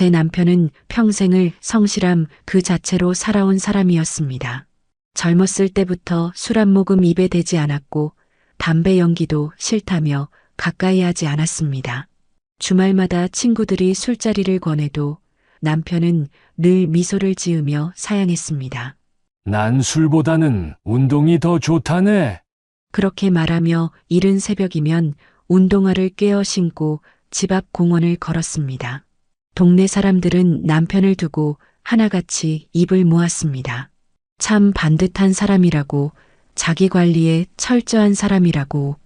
제 남편은 평생을 성실함 그 자체로 살아온 사람이었습니다. 젊었을 때부터 술 한 모금 입에 대지 않았고 담배 연기도 싫다며 가까이 하지 않았습니다. 주말마다 친구들이 술자리를 권해도 남편은 늘 미소를 지으며 사양했습니다. 난 술보다는 운동이 더 좋다네. 그렇게 말하며 이른 새벽이면 운동화를 꿰어 신고 집 앞 공원을 걸었습니다. 동네 사람들은 남편을 두고 하나같이 입을 모았습니다. 참 반듯한 사람이라고, 자기 관리에 철저한 사람이라고.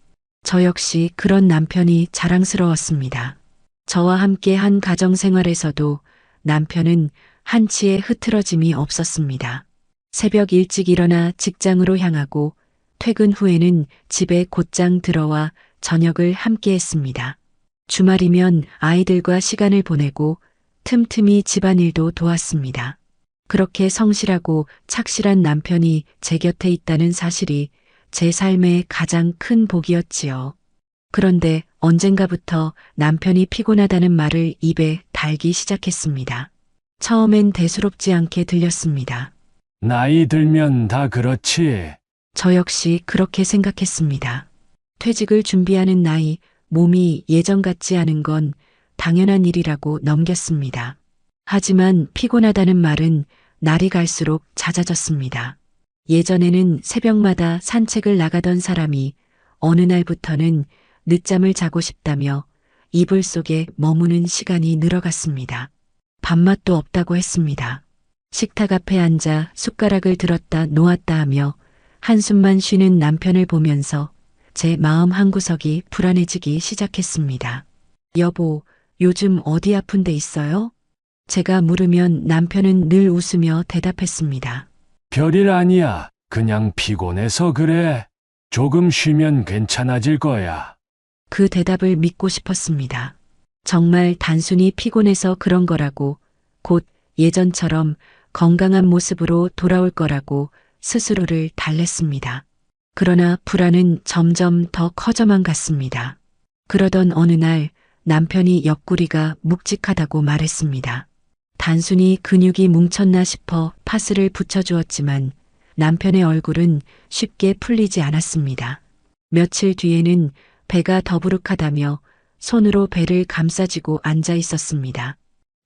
저 역시 그런 남편이 자랑스러웠습니다. 저와 함께 한 가정생활에서도 남편은 한치의 흐트러짐이 없었습니다. 새벽 일찍 일어나 직장으로 향하고 퇴근 후에는 집에 곧장 들어와 저녁을 함께 했습니다. 주말이면 아이들과 시간을 보내고 틈틈이 집안일도 도왔습니다. 그렇게 성실하고 착실한 남편이 제 곁에 있다는 사실이 제 삶의 가장 큰 복이었지요. 그런데 언젠가부터 남편이 피곤하다는 말을 입에 달기 시작했습니다. 처음엔 대수롭지 않게 들렸습니다. 나이 들면 다 그렇지. 저 역시 그렇게 생각했습니다. 퇴직을 준비하는 나이, 몸이 예전 같지 않은 건 당연한 일이라고 넘겼습니다. 하지만 피곤하다는 말은 날이 갈수록 잦아졌습니다. 예전에는 새벽마다 산책을 나가던 사람이 어느 날부터는 늦잠을 자고 싶다며 이불 속에 머무는 시간이 늘어갔습니다. 밥맛도 없다고 했습니다. 식탁 앞에 앉아 숟가락을 들었다 놓았다 하며 한숨만 쉬는 남편을 보면서 제 마음 한구석이 불안해지기 시작했습니다. 여보, 요즘 어디 아픈 데 있어요? 제가 물으면 남편은 늘 웃으며 대답했습니다. 별일 아니야. 그냥 피곤해서 그래. 조금 쉬면 괜찮아질 거야. 그 대답을 믿고 싶었습니다. 정말 단순히 피곤해서 그런 거라고, 곧 예전처럼 건강한 모습으로 돌아올 거라고 스스로를 달랬습니다. 그러나 불안은 점점 더 커져만 갔습니다. 그러던 어느 날 남편이 옆구리가 묵직하다고 말했습니다. 단순히 근육이 뭉쳤나 싶어 파스를 붙여주었지만 남편의 얼굴은 쉽게 풀리지 않았습니다. 며칠 뒤에는 배가 더부룩하다며 손으로 배를 감싸쥐고 앉아 있었습니다.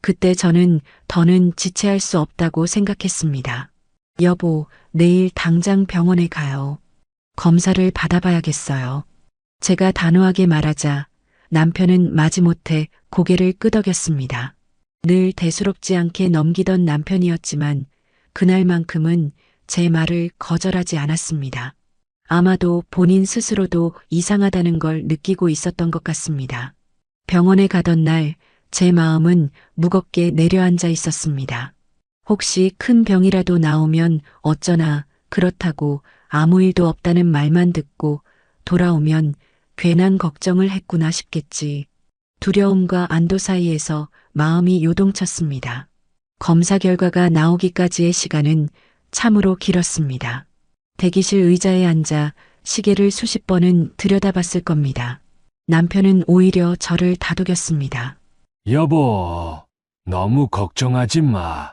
그때 저는 더는 지체할 수 없다고 생각했습니다. 여보, 내일 당장 병원에 가요. 검사를 받아봐야겠어요. 제가 단호하게 말하자 남편은 마지못해 고개를 끄덕였습니다. 늘 대수롭지 않게 넘기던 남편이었지만 그날만큼은 제 말을 거절하지 않았습니다. 아마도 본인 스스로도 이상하다는 걸 느끼고 있었던 것 같습니다. 병원에 가던 날 제 마음은 무겁게 내려앉아 있었습니다. 혹시 큰 병이라도 나오면 어쩌나, 그렇다고 아무 일도 없다는 말만 듣고 돌아오면 괜한 걱정을 했구나 싶겠지. 두려움과 안도 사이에서 마음이 요동쳤습니다. 검사 결과가 나오기까지의 시간은 참으로 길었습니다. 대기실 의자에 앉아 시계를 수십 번은 들여다봤을 겁니다. 남편은 오히려 저를 다독였습니다. 여보, 너무 걱정하지 마.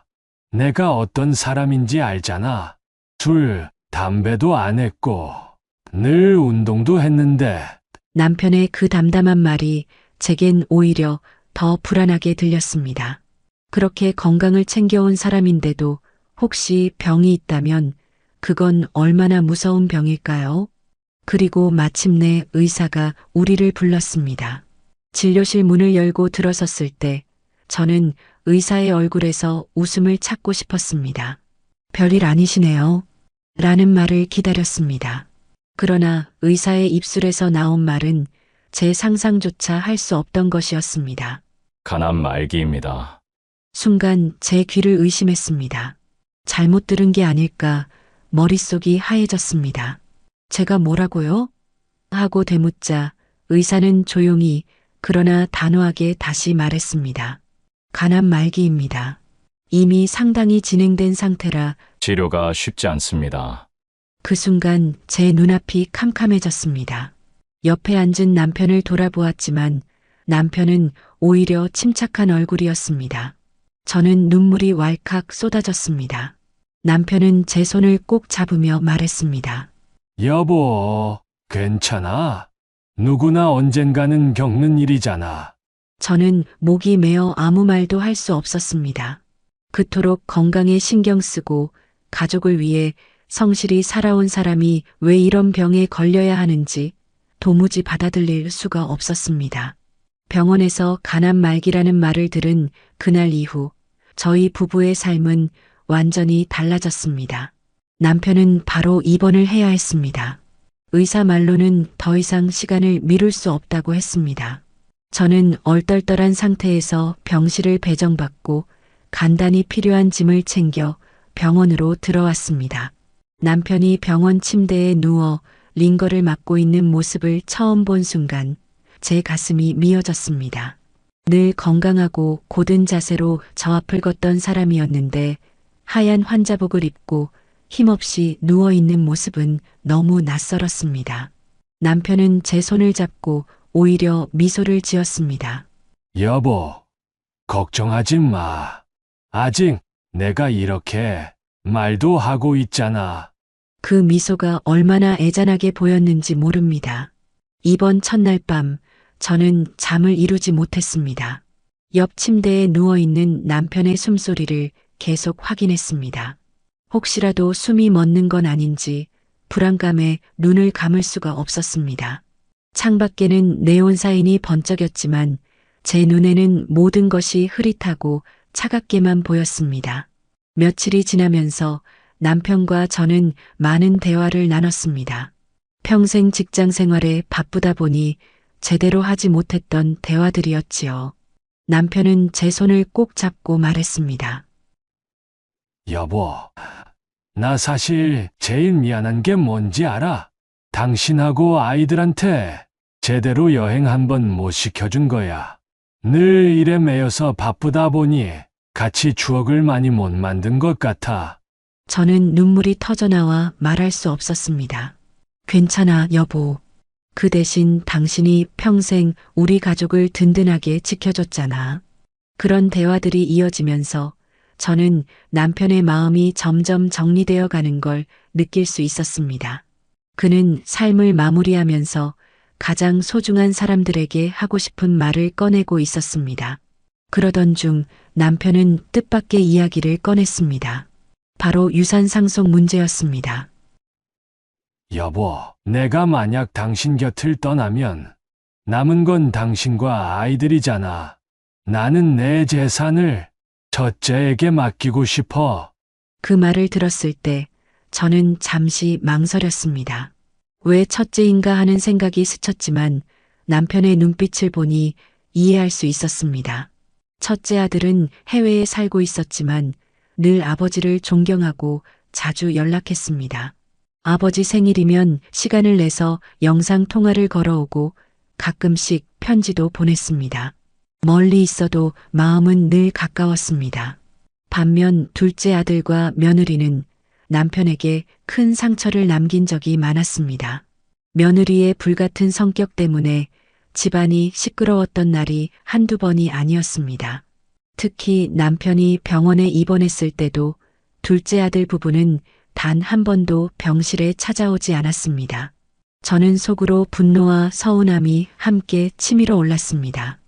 내가 어떤 사람인지 알잖아. 술, 담배도 안 했고, 늘 운동도 했는데. 남편의 그 담담한 말이 제겐 오히려 더 불안하게 들렸습니다. 그렇게 건강을 챙겨온 사람인데도 혹시 병이 있다면 그건 얼마나 무서운 병일까요? 그리고 마침내 의사가 우리를 불렀습니다. 진료실 문을 열고 들어섰을 때 저는 의사의 얼굴에서 웃음을 찾고 싶었습니다. 별일 아니시네요. 라는 말을 기다렸습니다. 그러나 의사의 입술에서 나온 말은 제 상상조차 할 수 없던 것이었습니다. 간암 말기입니다. 순간 제 귀를 의심했습니다. 잘못 들은 게 아닐까 머릿속이 하얘졌습니다. 제가 뭐라고요? 하고 되묻자 의사는 조용히 그러나 단호하게 다시 말했습니다. 간암 말기입니다. 이미 상당히 진행된 상태라 치료가 쉽지 않습니다. 그 순간 제 눈앞이 캄캄해졌습니다. 옆에 앉은 남편을 돌아보았지만 남편은 오히려 침착한 얼굴이었습니다. 저는 눈물이 왈칵 쏟아졌습니다. 남편은 제 손을 꼭 잡으며 말했습니다. 여보, 괜찮아. 누구나 언젠가는 겪는 일이잖아. 저는 목이 메어 아무 말도 할 수 없었습니다. 그토록 건강에 신경 쓰고 가족을 위해 성실히 살아온 사람이 왜 이런 병에 걸려야 하는지 도무지 받아들일 수가 없었습니다. 병원에서 가난 말기라는 말을 들은 그날 이후 저희 부부의 삶은 완전히 달라졌습니다. 남편은 바로 입원을 해야 했습니다. 의사 말로는 더 이상 시간을 미룰 수 없다고 했습니다. 저는 얼떨떨한 상태에서 병실을 배정받고 간단히 필요한 짐을 챙겨 병원으로 들어왔습니다. 남편이 병원 침대에 누워 링거를 맞고 있는 모습을 처음 본 순간 제 가슴이 미어졌습니다. 늘 건강하고 고든 자세로 저 앞을 걷던 사람이었는데 하얀 환자복을 입고 힘없이 누워있는 모습은 너무 낯설었습니다. 남편은 제 손을 잡고 오히려 미소를 지었습니다. 여보, 걱정하지 마. 아직 내가 이렇게 말도 하고 있잖아. 그 미소가 얼마나 애잔하게 보였는지 모릅니다. 이번 첫날 밤 저는 잠을 이루지 못했습니다. 옆 침대에 누워있는 남편의 숨소리를 계속 확인했습니다. 혹시라도 숨이 멎는 건 아닌지 불안감에 눈을 감을 수가 없었습니다. 창밖에는 네온 사인이 번쩍였지만 제 눈에는 모든 것이 흐릿하고 차갑게만 보였습니다. 며칠이 지나면서 남편과 저는 많은 대화를 나눴습니다. 평생 직장 생활에 바쁘다 보니 제대로 하지 못했던 대화들이었지요. 남편은 제 손을 꼭 잡고 말했습니다. 여보, 나 사실 제일 미안한 게 뭔지 알아? 당신하고 아이들한테 제대로 여행 한 번 못 시켜준 거야. 늘 일에 매여서 바쁘다 보니 같이 추억을 많이 못 만든 것 같아. 저는 눈물이 터져나와 말할 수 없었습니다. 괜찮아, 여보. 그 대신 당신이 평생 우리 가족을 든든하게 지켜줬잖아. 그런 대화들이 이어지면서 저는 남편의 마음이 점점 정리되어 가는 걸 느낄 수 있었습니다. 그는 삶을 마무리하면서 가장 소중한 사람들에게 하고 싶은 말을 꺼내고 있었습니다. 그러던 중 남편은 뜻밖의 이야기를 꺼냈습니다. 바로 유산 상속 문제였습니다. 여보, 내가 만약 당신 곁을 떠나면 남은 건 당신과 아이들이잖아. 나는 내 재산을 첫째에게 맡기고 싶어. 그 말을 들었을 때 저는 잠시 망설였습니다. 왜 첫째인가 하는 생각이 스쳤지만 남편의 눈빛을 보니 이해할 수 있었습니다. 첫째 아들은 해외에 살고 있었지만 늘 아버지를 존경하고 자주 연락했습니다. 아버지 생일이면 시간을 내서 영상 통화를 걸어오고 가끔씩 편지도 보냈습니다. 멀리 있어도 마음은 늘 가까웠습니다. 반면 둘째 아들과 며느리는 남편에게 큰 상처를 남긴 적이 많았습니다. 며느리의 불같은 성격 때문에 집안이 시끄러웠던 날이 한두 번이 아니었습니다. 특히 남편이 병원에 입원했을 때도 둘째 아들 부부는 단 한 번도 병실에 찾아오지 않았습니다. 저는 속으로 분노와 서운함이 함께 치밀어 올랐습니다.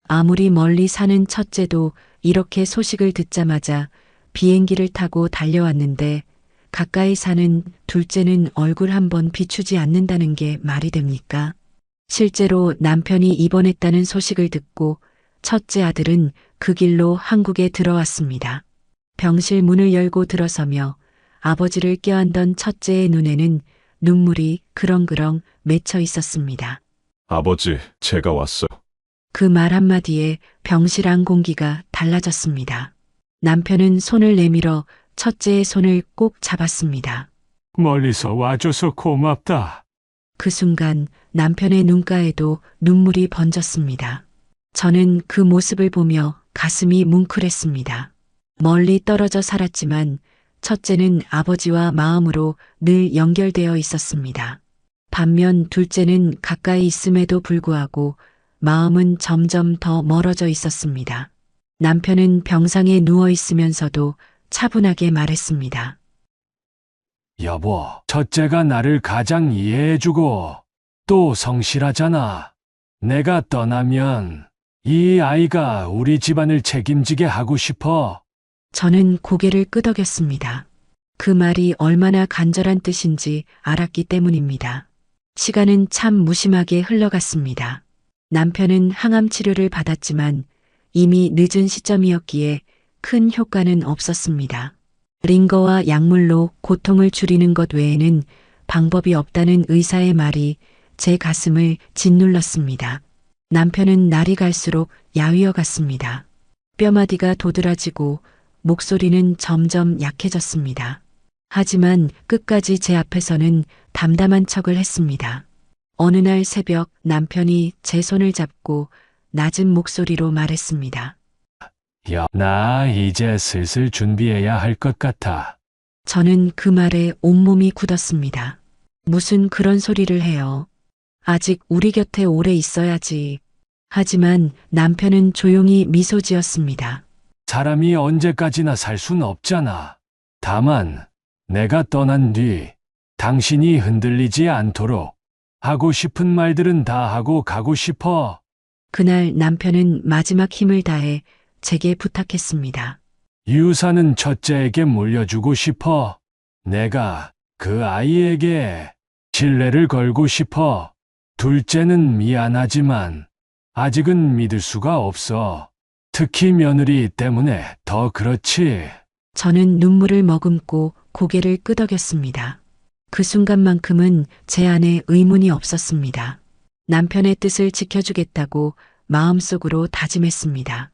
아무리 멀리 사는 첫째도 이렇게 소식을 듣자마자 비행기를 타고 달려왔는데 가까이 사는 둘째는 얼굴 한번 비추지 않는다는 게 말이 됩니까? 실제로 남편이 입원했다는 소식을 듣고 첫째 아들은 그 길로 한국에 들어왔습니다. 병실 문을 열고 들어서며 아버지를 껴안던 첫째의 눈에는 눈물이 그렁그렁 맺혀 있었습니다. 아버지, 제가 왔어요. 그 말 한마디에 병실 안 공기가 달라졌습니다. 남편은 손을 내밀어 첫째의 손을 꼭 잡았습니다. 멀리서 와줘서 고맙다. 그 순간 남편의 눈가에도 눈물이 번졌습니다. 저는 그 모습을 보며 가슴이 뭉클했습니다. 멀리 떨어져 살았지만 첫째는 아버지와 마음으로 늘 연결되어 있었습니다. 반면 둘째는 가까이 있음에도 불구하고 마음은 점점 더 멀어져 있었습니다. 남편은 병상에 누워 있으면서도 차분하게 말했습니다. 여보, 첫째가 나를 가장 이해해주고 또 성실하잖아. 내가 떠나면 이 아이가 우리 집안을 책임지게 하고 싶어. 저는 고개를 끄덕였습니다. 그 말이 얼마나 간절한 뜻인지 알았기 때문입니다. 시간은 참 무심하게 흘러갔습니다. 남편은 항암 치료를 받았지만 이미 늦은 시점이었기에 큰 효과는 없었습니다. 링거와 약물로 고통을 줄이는 것 외에는 방법이 없다는 의사의 말이 제 가슴을 짓눌렀습니다. 남편은 날이 갈수록 야위어 갔습니다. 뼈마디가 도드라지고 목소리는 점점 약해졌습니다. 하지만 끝까지 제 앞에서는 담담한 척을 했습니다. 어느 날 새벽 남편이 제 손을 잡고 낮은 목소리로 말했습니다. 나 이제 슬슬 준비해야 할 것 같아. 저는 그 말에 온몸이 굳었습니다. 무슨 그런 소리를 해요. 아직 우리 곁에 오래 있어야지. 하지만 남편은 조용히 미소 지었습니다. 사람이 언제까지나 살 순 없잖아. 다만 내가 떠난 뒤 당신이 흔들리지 않도록 하고 싶은 말들은 다 하고 가고 싶어. 그날 남편은 마지막 힘을 다해 제게 부탁했습니다. 유산은 첫째에게 물려주고 싶어. 내가 그 아이에게 신뢰를 걸고 싶어. 둘째는 미안하지만 아직은 믿을 수가 없어. 특히 며느리 때문에 더 그렇지. 저는 눈물을 머금고 고개를 끄덕였습니다. 그 순간만큼은 제 안에 의문이 없었습니다. 남편의 뜻을 지켜주겠다고 마음속으로 다짐했습니다.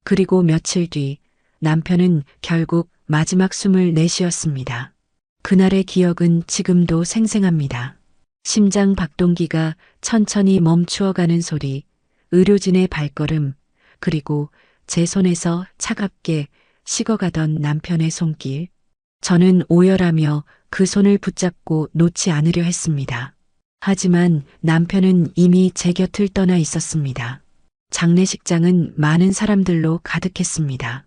그리고 며칠 뒤 남편은 결국 마지막 숨을 내쉬었습니다. 그날의 기억은 지금도 생생합니다. 심장 박동기가 천천히 멈추어가는 소리, 의료진의 발걸음, 그리고 제 손에서 차갑게 식어가던 남편의 손길. 저는 오열하며 그 손을 붙잡고 놓지 않으려 했습니다. 하지만 남편은 이미 제 곁을 떠나 있었습니다. 장례식장은 많은 사람들로 가득했습니다.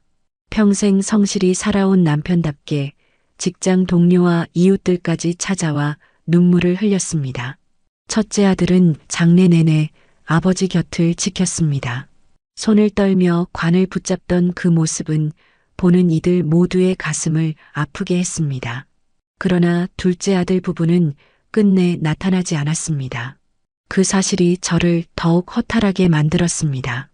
평생 성실히 살아온 남편답게 직장 동료와 이웃들까지 찾아와 눈물을 흘렸습니다. 첫째 아들은 장례 내내 아버지 곁을 지켰습니다. 손을 떨며 관을 붙잡던 그 모습은 보는 이들 모두의 가슴을 아프게 했습니다. 그러나 둘째 아들 부부는 끝내 나타나지 않았습니다. 그 사실이 저를 더욱 허탈하게 만들었습니다.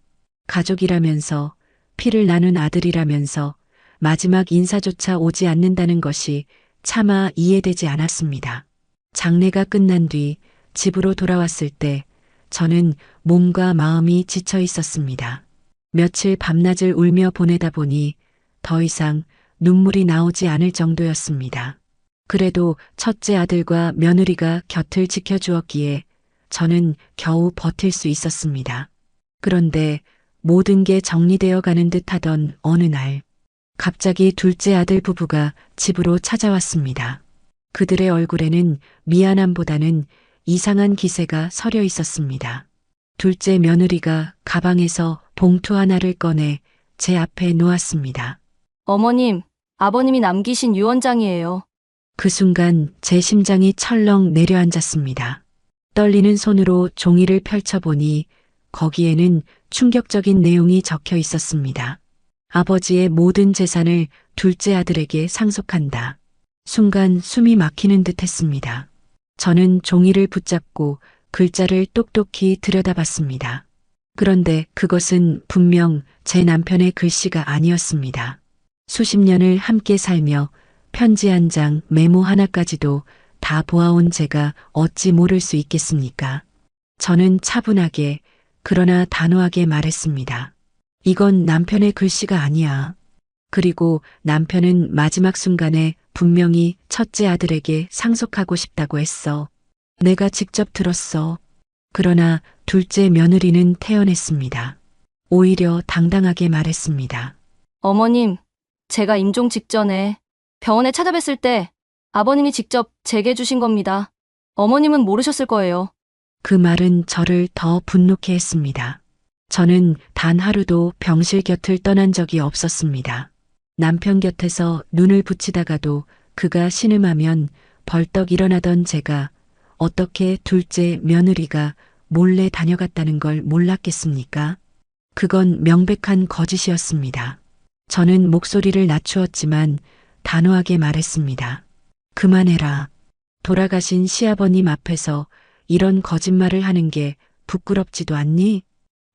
가족이라면서, 피를 나눈 아들이라면서 마지막 인사조차 오지 않는다는 것이 차마 이해되지 않았습니다. 장례가 끝난 뒤 집으로 돌아왔을 때 저는 몸과 마음이 지쳐 있었습니다. 며칠 밤낮을 울며 보내다 보니 더 이상 눈물이 나오지 않을 정도였습니다. 그래도 첫째 아들과 며느리가 곁을 지켜주었기에 저는 겨우 버틸 수 있었습니다. 그런데 모든 게 정리되어 가는 듯 하던 어느 날, 갑자기 둘째 아들 부부가 집으로 찾아왔습니다. 그들의 얼굴에는 미안함보다는 이상한 기세가 서려 있었습니다. 둘째 며느리가 가방에서 봉투 하나를 꺼내 제 앞에 놓았습니다. 어머님, 아버님이 남기신 유언장이에요. 그 순간 제 심장이 철렁 내려앉았습니다. 떨리는 손으로 종이를 펼쳐보니 거기에는 충격적인 내용이 적혀 있었습니다. 아버지의 모든 재산을 둘째 아들에게 상속한다. 순간 숨이 막히는 듯 했습니다. 저는 종이를 붙잡고 글자를 똑똑히 들여다봤습니다. 그런데 그것은 분명 제 남편의 글씨가 아니었습니다. 수십 년을 함께 살며 편지 한 장, 메모 하나까지도 다 보아온 제가 어찌 모를 수 있겠습니까? 저는 차분하게 그러나 단호하게 말했습니다. 이건 남편의 글씨가 아니야. 그리고 남편은 마지막 순간에 분명히 첫째 아들에게 상속하고 싶다고 했어. 내가 직접 들었어. 그러나 둘째 며느리는 태연했습니다. 오히려 당당하게 말했습니다. 어머님, 제가 임종 직전에 병원에 찾아뵀을 때 아버님이 직접 제게 주신 겁니다. 어머님은 모르셨을 거예요. 그 말은 저를 더 분노케 했습니다. 저는 단 하루도 병실 곁을 떠난 적이 없었습니다. 남편 곁에서 눈을 붙이다가도 그가 신음하면 벌떡 일어나던 제가 어떻게 둘째 며느리가 몰래 다녀갔다는 걸 몰랐겠습니까? 그건 명백한 거짓이었습니다. 저는 목소리를 낮추었지만 단호하게 말했습니다. 그만해라. 돌아가신 시아버님 앞에서 이런 거짓말을 하는 게 부끄럽지도 않니?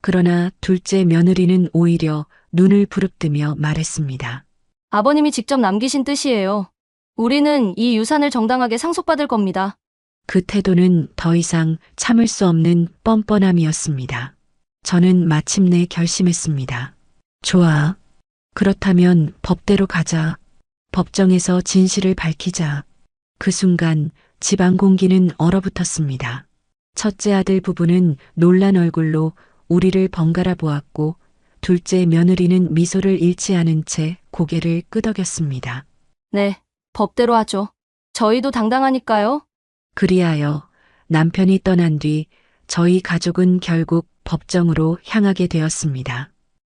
그러나 둘째 며느리는 오히려 눈을 부릅뜨며 말했습니다. 아버님이 직접 남기신 뜻이에요. 우리는 이 유산을 정당하게 상속받을 겁니다. 그 태도는 더 이상 참을 수 없는 뻔뻔함이었습니다. 저는 마침내 결심했습니다. 좋아. 그렇다면 법대로 가자. 법정에서 진실을 밝히자. 그 순간 집안 공기는 얼어붙었습니다. 첫째 아들 부부는 놀란 얼굴로 우리를 번갈아 보았고 둘째 며느리는 미소를 잃지 않은 채 고개를 끄덕였습니다. 네, 법대로 하죠. 저희도 당당하니까요. 그리하여 남편이 떠난 뒤 저희 가족은 결국 법정으로 향하게 되었습니다.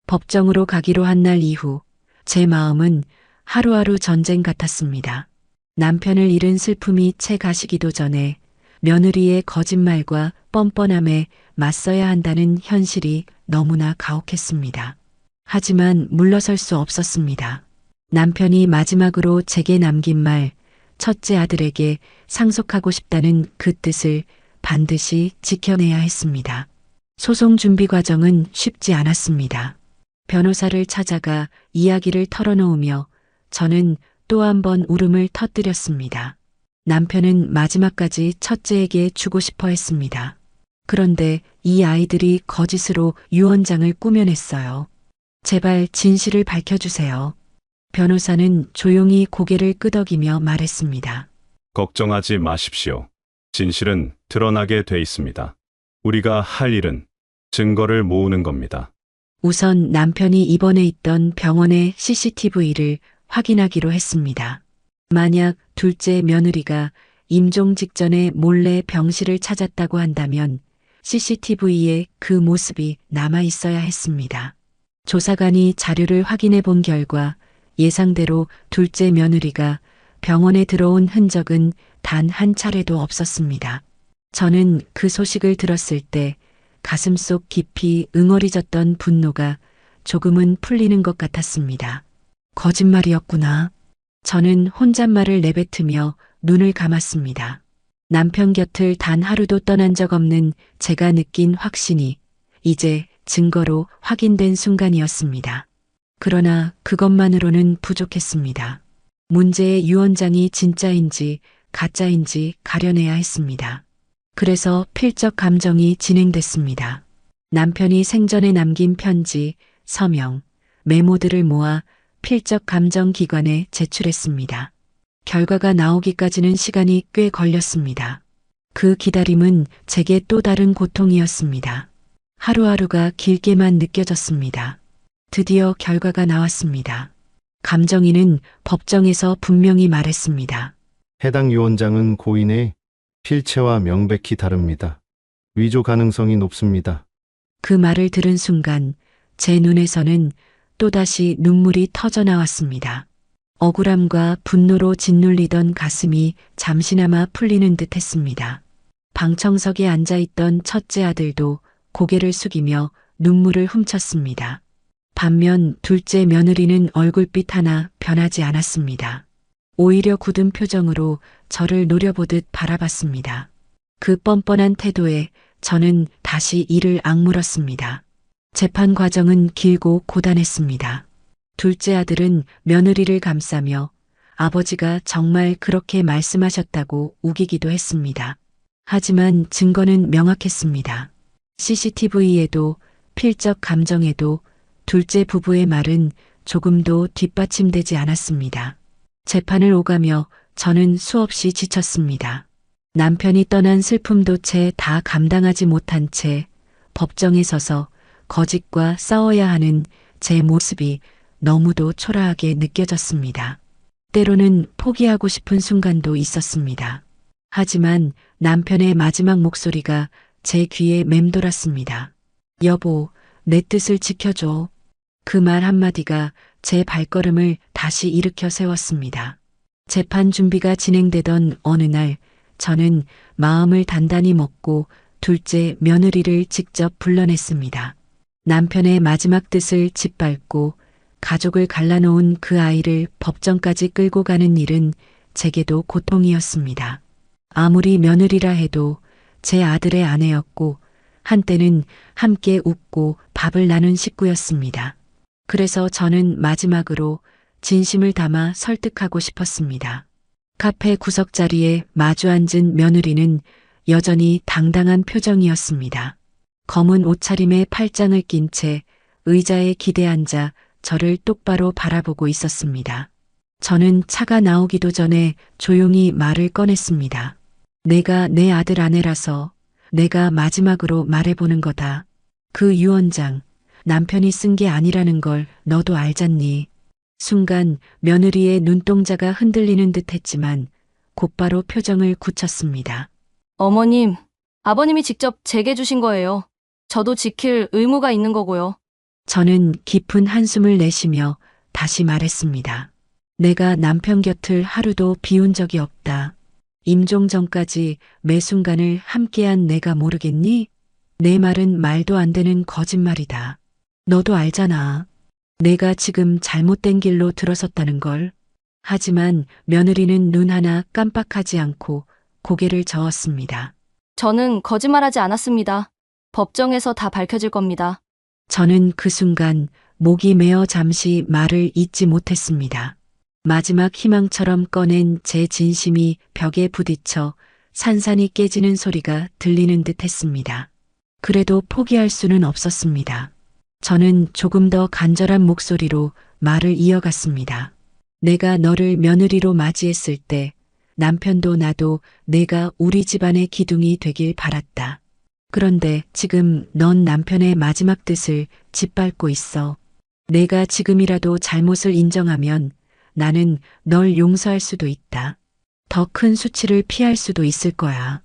법정으로 가기로 한 날 이후 제 마음은 하루하루 전쟁 같았습니다. 남편을 잃은 슬픔이 채 가시기도 전에 며느리의 거짓말과 뻔뻔함에 맞서야 한다는 현실이 너무나 가혹했습니다. 하지만 물러설 수 없었습니다. 남편이 마지막으로 제게 남긴 말, 첫째 아들에게 상속하고 싶다는 그 뜻을 반드시 지켜내야 했습니다. 소송 준비 과정은 쉽지 않았습니다. 변호사를 찾아가 이야기를 털어놓으며 저는 또 한 번 울음을 터뜨렸습니다. 남편은 마지막까지 첫째에게 주고 싶어 했습니다. 그런데 이 아이들이 거짓으로 유언장을 꾸며냈어요. 제발 진실을 밝혀주세요. 변호사는 조용히 고개를 끄덕이며 말했습니다. 걱정하지 마십시오. 진실은 드러나게 돼 있습니다. 우리가 할 일은 증거를 모으는 겁니다. 우선 남편이 입원해 있던 병원의 CCTV를 확인하기로 했습니다. 만약 둘째 며느리가 임종 직전에 몰래 병실을 찾았다고 한다면 CCTV에 그 모습이 남아 있어야 했습니다. 조사관이 자료를 확인해 본 결과 예상대로 둘째 며느리가 병원에 들어온 흔적은 단 한 차례도 없었습니다. 저는 그 소식을 들었을 때 가슴속 깊이 응어리졌던 분노가 조금은 풀리는 것 같았습니다. 거짓말이었구나. 저는 혼잣말을 내뱉으며 눈을 감았습니다. 남편 곁을 단 하루도 떠난 적 없는 제가 느낀 확신이 이제 증거로 확인된 순간이었습니다. 그러나 그것만으로는 부족했습니다. 문제의 유언장이 진짜인지 가짜인지 가려내야 했습니다. 그래서 필적 감정이 진행됐습니다. 남편이 생전에 남긴 편지, 서명, 메모들을 모아 필적 감정 기관에 제출했습니다. 결과가 나오기까지는 시간이 꽤 걸렸습니다. 그 기다림은 제게 또 다른 고통이었습니다. 하루하루가 길게만 느껴졌습니다. 드디어 결과가 나왔습니다. 감정인은 법정에서 분명히 말했습니다. 해당 유언장은 고인의 필체와 명백히 다릅니다. 위조 가능성이 높습니다. 그 말을 들은 순간 제 눈에서는 또다시 눈물이 터져 나왔습니다. 억울함과 분노로 짓눌리던 가슴이 잠시나마 풀리는 듯 했습니다. 방청석에 앉아있던 첫째 아들도 고개를 숙이며 눈물을 훔쳤습니다. 반면 둘째 며느리는 얼굴빛 하나 변하지 않았습니다. 오히려 굳은 표정으로 저를 노려보듯 바라봤습니다. 그 뻔뻔한 태도에 저는 다시 이를 악물었습니다. 재판 과정은 길고 고단했습니다. 둘째 아들은 며느리를 감싸며 아버지가 정말 그렇게 말씀하셨다고 우기기도 했습니다. 하지만 증거는 명확했습니다. CCTV에도 필적 감정에도 둘째 부부의 말은 조금도 뒷받침되지 않았습니다. 재판을 오가며 저는 수없이 지쳤습니다. 남편이 떠난 슬픔도 채 다 감당하지 못한 채 법정에 서서 거짓과 싸워야 하는 제 모습이 너무도 초라하게 느껴졌습니다. 때로는 포기하고 싶은 순간도 있었습니다. 하지만 남편의 마지막 목소리가 제 귀에 맴돌았습니다. 여보, 내 뜻을 지켜줘. 그 말 한마디가 제 발걸음을 다시 일으켜 세웠습니다. 재판 준비가 진행되던 어느 날 저는 마음을 단단히 먹고 둘째 며느리를 직접 불러냈습니다. 남편의 마지막 뜻을 짓밟고 가족을 갈라놓은 그 아이를 법정까지 끌고 가는 일은 제게도 고통이었습니다. 아무리 며느리라 해도 제 아들의 아내였고 한때는 함께 웃고 밥을 나눈 식구였습니다. 그래서 저는 마지막으로 진심을 담아 설득하고 싶었습니다. 카페 구석자리에 마주 앉은 며느리는 여전히 당당한 표정이었습니다. 검은 옷차림에 팔짱을 낀 채 의자에 기대 앉아 저를 똑바로 바라보고 있었습니다. 저는 차가 나오기도 전에 조용히 말을 꺼냈습니다. 내가 내 아들 아내라서 내가 마지막으로 말해보는 거다. 그 유언장, 남편이 쓴 게 아니라는 걸 너도 알잖니. 순간 며느리의 눈동자가 흔들리는 듯 했지만 곧바로 표정을 굳혔습니다. 어머님, 아버님이 직접 제게 주신 거예요. 저도 지킬 의무가 있는 거고요. 저는 깊은 한숨을 내쉬며 다시 말했습니다. 내가 남편 곁을 하루도 비운 적이 없다. 임종 전까지 매 순간을 함께한 내가 모르겠니? 내 말은 말도 안 되는 거짓말이다. 너도 알잖아. 내가 지금 잘못된 길로 들어섰다는 걸. 하지만 며느리는 눈 하나 깜빡하지 않고 고개를 저었습니다. 저는 거짓말하지 않았습니다. 법정에서 다 밝혀질 겁니다. 저는 그 순간 목이 메어 잠시 말을 잇지 못했습니다. 마지막 희망처럼 꺼낸 제 진심이 벽에 부딪혀 산산이 깨지는 소리가 들리는 듯 했습니다. 그래도 포기할 수는 없었습니다. 저는 조금 더 간절한 목소리로 말을 이어갔습니다. 내가 너를 며느리로 맞이했을 때 남편도 나도 내가 우리 집안의 기둥이 되길 바랐다. 그런데 지금 넌 남편의 마지막 뜻을 짓밟고 있어. 내가 지금이라도 잘못을 인정하면 나는 널 용서할 수도 있다. 더 큰 수치를 피할 수도 있을 거야.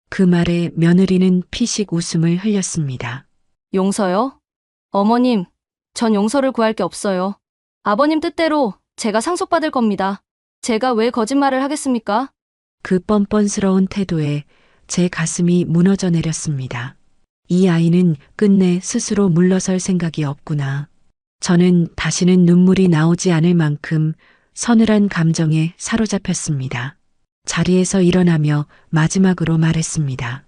그 말에 며느리는 피식 웃음을 흘렸습니다. 용서요? 어머님, 전 용서를 구할 게 없어요. 아버님 뜻대로 제가 상속받을 겁니다. 제가 왜 거짓말을 하겠습니까? 그 뻔뻔스러운 태도에 제 가슴이 무너져 내렸습니다. 이 아이는 끝내 스스로 물러설 생각이 없구나. 저는 다시는 눈물이 나오지 않을 만큼 서늘한 감정에 사로잡혔습니다. 자리에서 일어나며 마지막으로 말했습니다.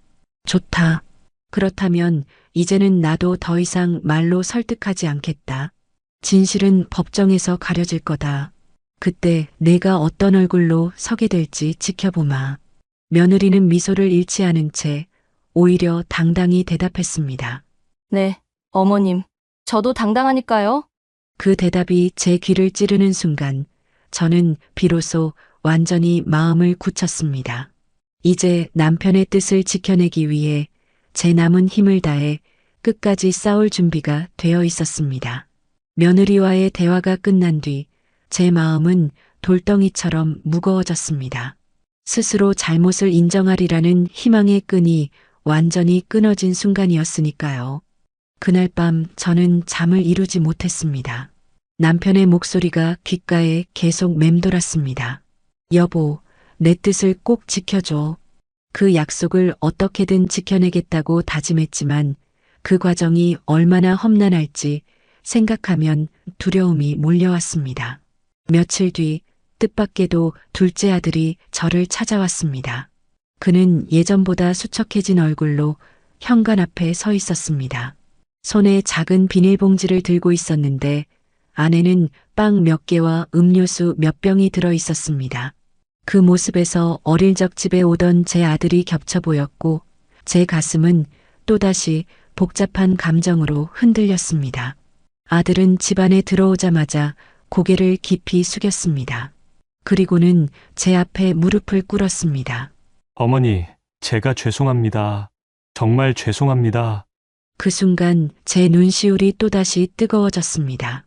좋다. 그렇다면 이제는 나도 더 이상 말로 설득하지 않겠다. 진실은 법정에서 가려질 거다. 그때 내가 어떤 얼굴로 서게 될지 지켜보마. 며느리는 미소를 잃지 않은 채 오히려 당당히 대답했습니다. 네, 어머님. 저도 당당하니까요. 그 대답이 제 귀를 찌르는 순간 저는 비로소 완전히 마음을 굳혔습니다. 이제 남편의 뜻을 지켜내기 위해 제 남은 힘을 다해 끝까지 싸울 준비가 되어 있었습니다. 며느리와의 대화가 끝난 뒤 제 마음은 돌덩이처럼 무거워졌습니다. 스스로 잘못을 인정하리라는 희망의 끈이 완전히 끊어진 순간이었으니까요. 그날 밤 저는 잠을 이루지 못했습니다. 남편의 목소리가 귓가에 계속 맴돌았습니다. 여보, 내 뜻을 꼭 지켜줘. 그 약속을 어떻게든 지켜내겠다고 다짐했지만 그 과정이 얼마나 험난할지 생각하면 두려움이 몰려왔습니다. 며칠 뒤 뜻밖에도 둘째 아들이 저를 찾아왔습니다. 그는 예전보다 수척해진 얼굴로 현관 앞에 서 있었습니다. 손에 작은 비닐봉지를 들고 있었는데 안에는 빵 몇 개와 음료수 몇 병이 들어 있었습니다. 그 모습에서 어릴 적 집에 오던 제 아들이 겹쳐 보였고 제 가슴은 또다시 복잡한 감정으로 흔들렸습니다. 아들은 집 안에 들어오자마자 고개를 깊이 숙였습니다. 그리고는 제 앞에 무릎을 꿇었습니다. 어머니, 제가 죄송합니다. 정말 죄송합니다. 그 순간 제 눈시울이 또다시 뜨거워졌습니다.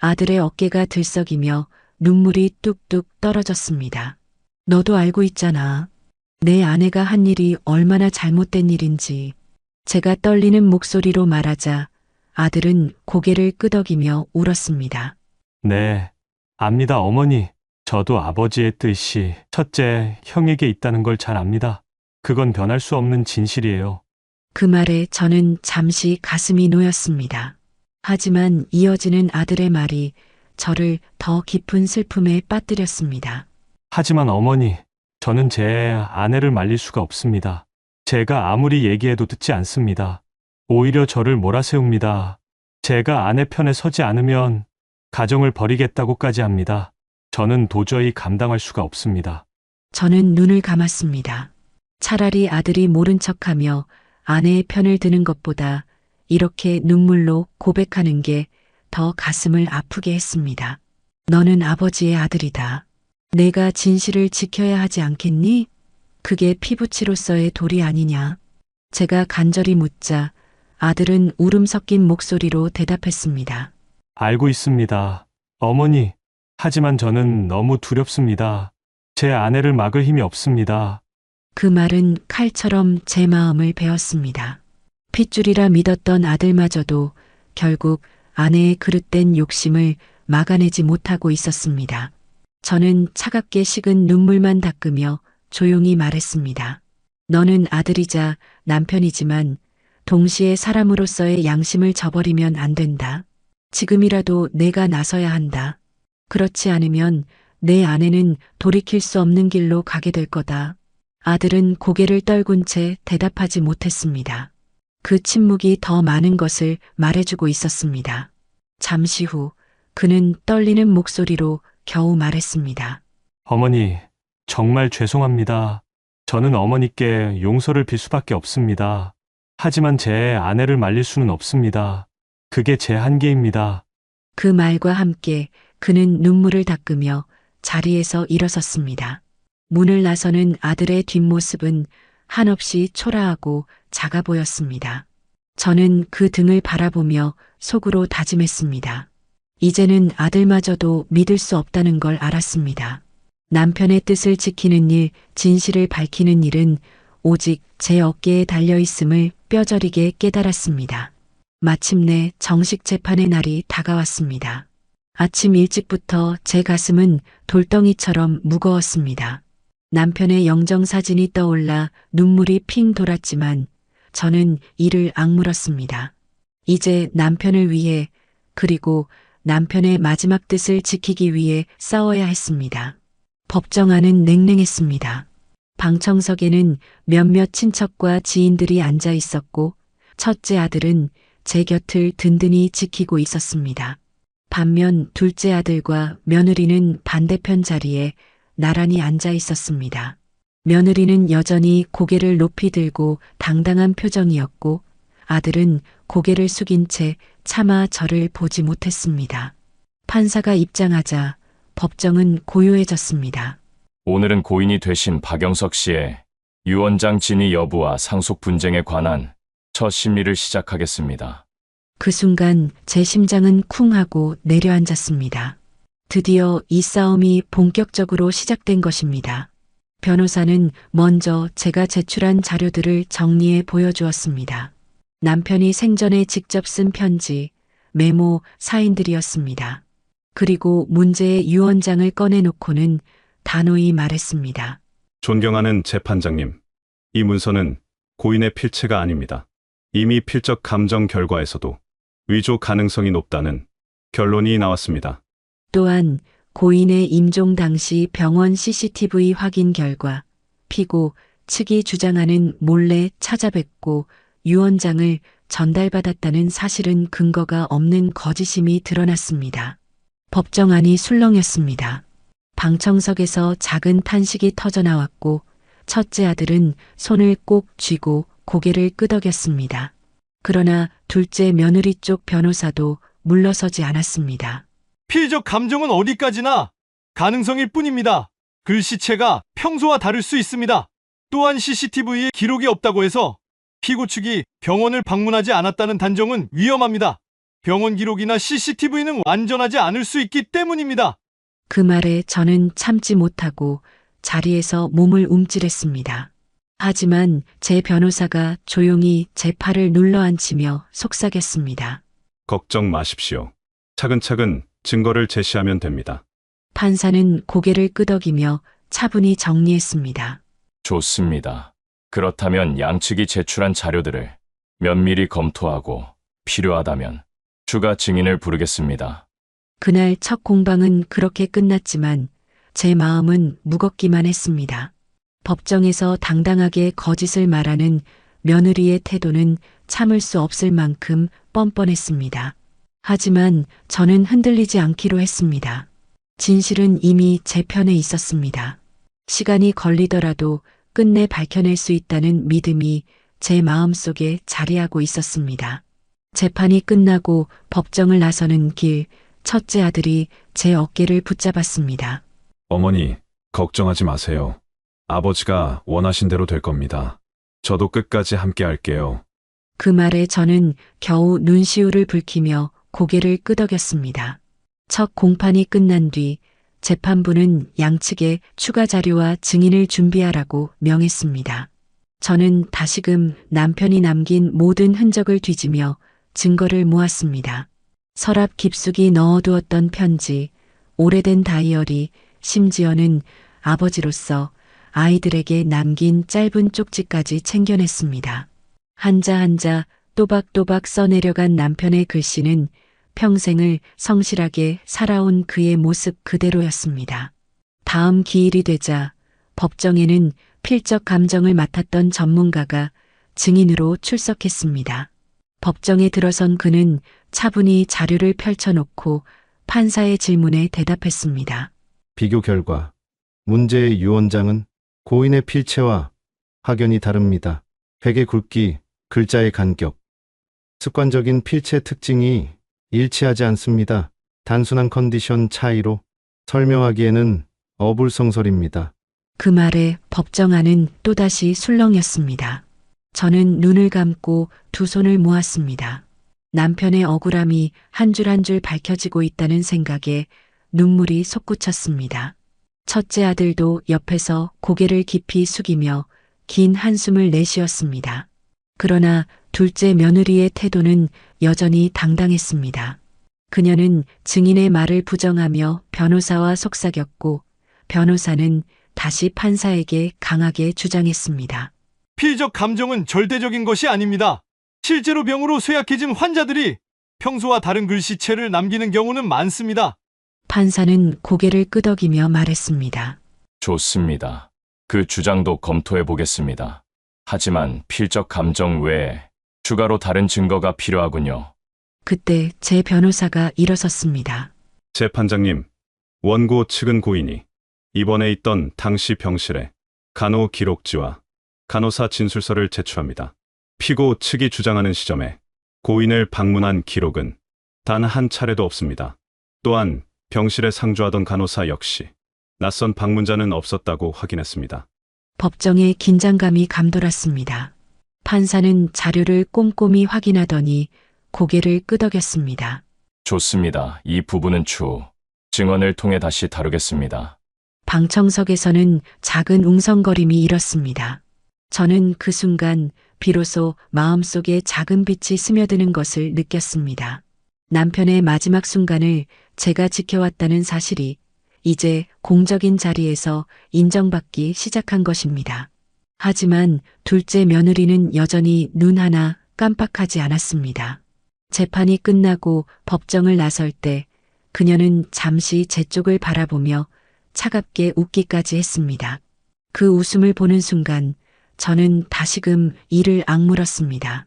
아들의 어깨가 들썩이며 눈물이 뚝뚝 떨어졌습니다. 너도 알고 있잖아. 내 아내가 한 일이 얼마나 잘못된 일인지. 제가 떨리는 목소리로 말하자 아들은 고개를 끄덕이며 울었습니다. 네, 압니다, 어머니. 저도 아버지의 뜻이 첫째 형에게 있다는 걸 잘 압니다. 그건 변할 수 없는 진실이에요. 그 말에 저는 잠시 가슴이 놓였습니다. 하지만 이어지는 아들의 말이 저를 더 깊은 슬픔에 빠뜨렸습니다. 하지만 어머니, 저는 제 아내를 말릴 수가 없습니다. 제가 아무리 얘기해도 듣지 않습니다. 오히려 저를 몰아세웁니다. 제가 아내 편에 서지 않으면 가정을 버리겠다고까지 합니다. 저는 도저히 감당할 수가 없습니다. 저는 눈을 감았습니다. 차라리 아들이 모른 척하며 아내의 편을 드는 것보다 이렇게 눈물로 고백하는 게 더 가슴을 아프게 했습니다. 너는 아버지의 아들이다. 내가 진실을 지켜야 하지 않겠니? 그게 피부치로서의 도리 아니냐? 제가 간절히 묻자 아들은 울음 섞인 목소리로 대답했습니다. 알고 있습니다. 어머니, 하지만 저는 너무 두렵습니다. 제 아내를 막을 힘이 없습니다. 그 말은 칼처럼 제 마음을 베었습니다. 핏줄이라 믿었던 아들마저도 결국 아내의 그릇된 욕심을 막아내지 못하고 있었습니다. 저는 차갑게 식은 눈물만 닦으며 조용히 말했습니다. 너는 아들이자 남편이지만 동시에 사람으로서의 양심을 저버리면 안 된다. 지금이라도 내가 나서야 한다. 그렇지 않으면 내 아내는 돌이킬 수 없는 길로 가게 될 거다. 아들은 고개를 떨군 채 대답하지 못했습니다. 그 침묵이 더 많은 것을 말해주고 있었습니다. 잠시 후 그는 떨리는 목소리로 겨우 말했습니다. 어머니, 정말 죄송합니다. 저는 어머니께 용서를 빌 수밖에 없습니다. 하지만 제 아내를 말릴 수는 없습니다. 그게 제 한계입니다. 그 말과 함께 그는 눈물을 닦으며 자리에서 일어섰습니다. 문을 나서는 아들의 뒷모습은 한없이 초라하고 작아 보였습니다. 저는 그 등을 바라보며 속으로 다짐했습니다. 이제는 아들마저도 믿을 수 없다는 걸 알았습니다. 남편의 뜻을 지키는 일, 진실을 밝히는 일은 오직 제 어깨에 달려 있음을 뼈저리게 깨달았습니다. 마침내 정식 재판의 날이 다가왔습니다. 아침 일찍부터 제 가슴은 돌덩이처럼 무거웠습니다. 남편의 영정사진이 떠올라 눈물이 핑 돌았지만 저는 이를 악물었습니다. 이제 남편을 위해 그리고 남편의 마지막 뜻을 지키기 위해 싸워야 했습니다. 법정 안은 냉랭했습니다. 방청석에는 몇몇 친척과 지인들이 앉아 있었고 첫째 아들은 제 곁을 든든히 지키고 있었습니다. 반면 둘째 아들과 며느리는 반대편 자리에 나란히 앉아 있었습니다. 며느리는 여전히 고개를 높이 들고 당당한 표정이었고 아들은 고개를 숙인 채 차마 저를 보지 못했습니다. 판사가 입장하자 법정은 고요해졌습니다. 오늘은 고인이 되신 박영석 씨의 유언장 진위 여부와 상속 분쟁에 관한 첫 심리를 시작하겠습니다. 그 순간 제 심장은 쿵 하고 내려앉았습니다. 드디어 이 싸움이 본격적으로 시작된 것입니다. 변호사는 먼저 제가 제출한 자료들을 정리해 보여주었습니다. 남편이 생전에 직접 쓴 편지, 메모, 사인들이었습니다. 그리고 문제의 유언장을 꺼내놓고는 단호히 말했습니다. 존경하는 재판장님, 이 문서는 고인의 필체가 아닙니다. 이미 필적 감정 결과에서도 위조 가능성이 높다는 결론이 나왔습니다. 또한 고인의 임종 당시 병원 CCTV 확인 결과 피고 측이 주장하는 몰래 찾아뵙고 유언장을 전달받았다는 사실은 근거가 없는 거짓임이 드러났습니다. 법정안이 술렁였습니다. 방청석에서 작은 탄식이 터져나왔고 첫째 아들은 손을 꼭 쥐고 고개를 끄덕였습니다. 그러나 둘째 며느리 쪽 변호사도 물러서지 않았습니다. 피의적 감정은 어디까지나 가능성일 뿐입니다. 글씨체가 평소와 다를 수 있습니다. 또한 CCTV에 기록이 없다고 해서 피고 측이 병원을 방문하지 않았다는 단정은 위험합니다. 병원 기록이나 CCTV는 완전하지 않을 수 있기 때문입니다. 그 말에 저는 참지 못하고 자리에서 몸을 움찔했습니다. 하지만 제 변호사가 조용히 제 팔을 눌러앉히며 속삭였습니다. 걱정 마십시오. 차근차근 증거를 제시하면 됩니다. 판사는 고개를 끄덕이며 차분히 정리했습니다. 좋습니다. 그렇다면 양측이 제출한 자료들을 면밀히 검토하고 필요하다면 추가 증인을 부르겠습니다. 그날 첫 공방은 그렇게 끝났지만 제 마음은 무겁기만 했습니다. 법정에서 당당하게 거짓을 말하는 며느리의 태도는 참을 수 없을 만큼 뻔뻔했습니다. 하지만 저는 흔들리지 않기로 했습니다. 진실은 이미 제 편에 있었습니다. 시간이 걸리더라도 끝내 밝혀낼 수 있다는 믿음이 제 마음속에 자리하고 있었습니다. 재판이 끝나고 법정을 나서는 길, 첫째 아들이 제 어깨를 붙잡았습니다. 어머니, 걱정하지 마세요. 아버지가 원하신 대로 될 겁니다. 저도 끝까지 함께 할게요. 그 말에 저는 겨우 눈시울을 붉히며 고개를 끄덕였습니다. 첫 공판이 끝난 뒤 재판부는 양측에 추가 자료와 증인을 준비하라고 명했습니다. 저는 다시금 남편이 남긴 모든 흔적을 뒤지며 증거를 모았습니다. 서랍 깊숙이 넣어두었던 편지, 오래된 다이어리, 심지어는 아버지로서 아이들에게 남긴 짧은 쪽지까지 챙겨냈습니다. 한자 한자 또박또박 써내려간 남편의 글씨는 평생을 성실하게 살아온 그의 모습 그대로였습니다. 다음 기일이 되자 법정에는 필적 감정을 맡았던 전문가가 증인으로 출석했습니다. 법정에 들어선 그는 차분히 자료를 펼쳐놓고 판사의 질문에 대답했습니다. 비교 결과 문제의 유언장은 고인의 필체와 확연히 다릅니다. 획의 굵기, 글자의 간격, 습관적인 필체 특징이 일치하지 않습니다. 단순한 컨디션 차이로 설명하기에는 어불성설입니다. 그 말에 법정 안은 또다시 술렁였습니다. 저는 눈을 감고 두 손을 모았습니다. 남편의 억울함이 한 줄 한 줄 밝혀지고 있다는 생각에 눈물이 솟구쳤습니다. 첫째 아들도 옆에서 고개를 깊이 숙이며 긴 한숨을 내쉬었습니다. 그러나 둘째 며느리의 태도는 여전히 당당했습니다. 그녀는 증인의 말을 부정하며 변호사와 속삭였고 변호사는 다시 판사에게 강하게 주장했습니다. 피의적 감정은 절대적인 것이 아닙니다. 실제로 병으로 쇠약해진 환자들이 평소와 다른 글씨체를 남기는 경우는 많습니다. 판사는 고개를 끄덕이며 말했습니다. 좋습니다. 그 주장도 검토해 보겠습니다. 하지만 필적 감정 외에 추가로 다른 증거가 필요하군요. 그때 제 변호사가 일어섰습니다. 재판장님, 원고 측은 고인이 입원해 있던 당시 병실에 간호 기록지와 간호사 진술서를 제출합니다. 피고 측이 주장하는 시점에 고인을 방문한 기록은 단 한 차례도 없습니다. 또한 병실에 상주하던 간호사 역시 낯선 방문자는 없었다고 확인했습니다. 법정에 긴장감이 감돌았습니다. 판사는 자료를 꼼꼼히 확인하더니 고개를 끄덕였습니다. 좋습니다. 이 부분은 추후 증언을 통해 다시 다루겠습니다. 방청석에서는 작은 웅성거림이 일었습니다. 저는 그 순간 비로소 마음속에 작은 빛이 스며드는 것을 느꼈습니다. 남편의 마지막 순간을 제가 지켜왔다는 사실이 이제 공적인 자리에서 인정받기 시작한 것입니다. 하지만 둘째 며느리는 여전히 눈 하나 깜빡하지 않았습니다. 재판이 끝나고 법정을 나설 때 그녀는 잠시 제 쪽을 바라보며 차갑게 웃기까지 했습니다. 그 웃음을 보는 순간 저는 다시금 이를 악물었습니다.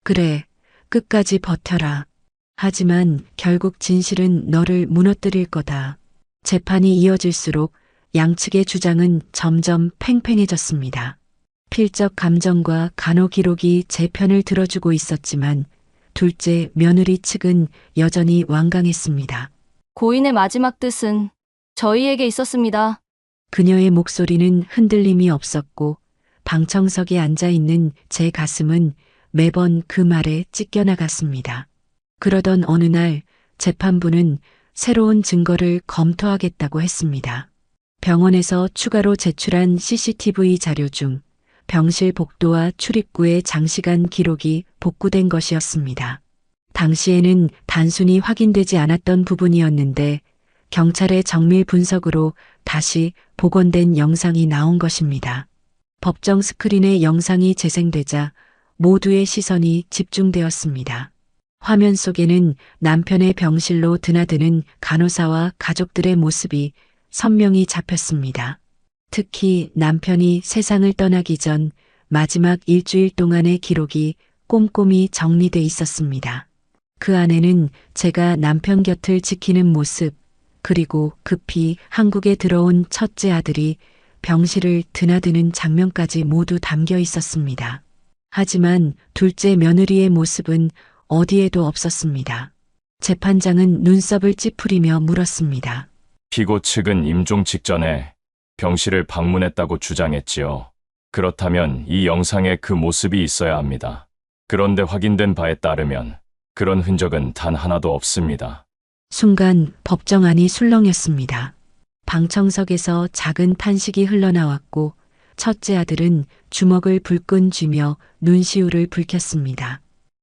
그래, 끝까지 버텨라. 하지만 결국 진실은 너를 무너뜨릴 거다. 재판이 이어질수록 양측의 주장은 점점 팽팽해졌습니다. 필적 감정과 간호 기록이 제 편을 들어주고 있었지만 둘째 며느리 측은 여전히 완강했습니다. 고인의 마지막 뜻은 저희에게 있었습니다. 그녀의 목소리는 흔들림이 없었고 방청석에 앉아 있는 제 가슴은 매번 그 말에 찢겨나갔습니다. 그러던 어느 날 재판부는 새로운 증거를 검토하겠다고 했습니다. 병원에서 추가로 제출한 CCTV 자료 중 병실 복도와 출입구의 장시간 기록이 복구된 것이었습니다. 당시에는 단순히 확인되지 않았던 부분이었는데 경찰의 정밀 분석으로 다시 복원된 영상이 나온 것입니다. 법정 스크린에 영상이 재생되자 모두의 시선이 집중되었습니다. 화면 속에는 남편의 병실로 드나드는 간호사와 가족들의 모습이 선명히 잡혔습니다. 특히 남편이 세상을 떠나기 전 마지막 일주일 동안의 기록이 꼼꼼히 정리돼 있었습니다. 그 안에는 제가 남편 곁을 지키는 모습, 그리고 급히 한국에 들어온 첫째 아들이 병실을 드나드는 장면까지 모두 담겨 있었습니다. 하지만 둘째 며느리의 모습은 어디에도 없었습니다. 재판장은 눈썹을 찌푸리며 물었습니다. 피고 측은 임종 직전에 병실을 방문했다고 주장했지요. 그렇다면 이 영상에 그 모습이 있어야 합니다. 그런데 확인된 바에 따르면 그런 흔적은 단 하나도 없습니다. 순간 법정 안이 술렁였습니다. 방청석에서 작은 탄식이 흘러나왔고 첫째 아들은 주먹을 불끈 쥐며 눈시울을 붉혔습니다.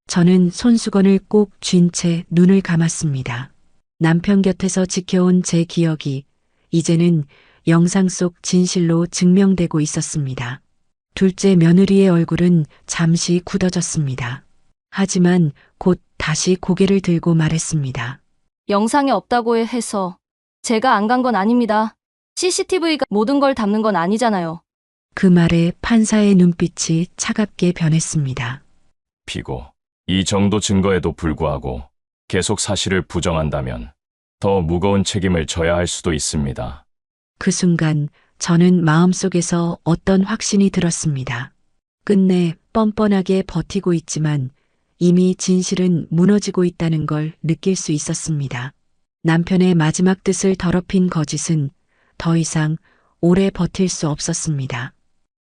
저는 손수건을 꼭 쥔 채 눈을 감았습니다. 남편 곁에서 지켜온 제 기억이 이제는 영상 속 진실로 증명되고 있었습니다. 둘째 며느리의 얼굴은 잠시 굳어졌습니다. 하지만 곧 다시 고개를 들고 말했습니다. 영상에 없다고 해서 제가 안 간 건 아닙니다. CCTV가 모든 걸 담는 건 아니잖아요. 그 말에 판사의 눈빛이 차갑게 변했습니다. 피고, 이 정도 증거에도 불구하고 계속 사실을 부정한다면 더 무거운 책임을 져야 할 수도 있습니다. 그 순간 저는 마음속에서 어떤 확신이 들었습니다. 끝내 뻔뻔하게 버티고 있지만 이미 진실은 무너지고 있다는 걸 느낄 수 있었습니다. 남편의 마지막 뜻을 더럽힌 거짓은 더 이상 오래 버틸 수 없었습니다.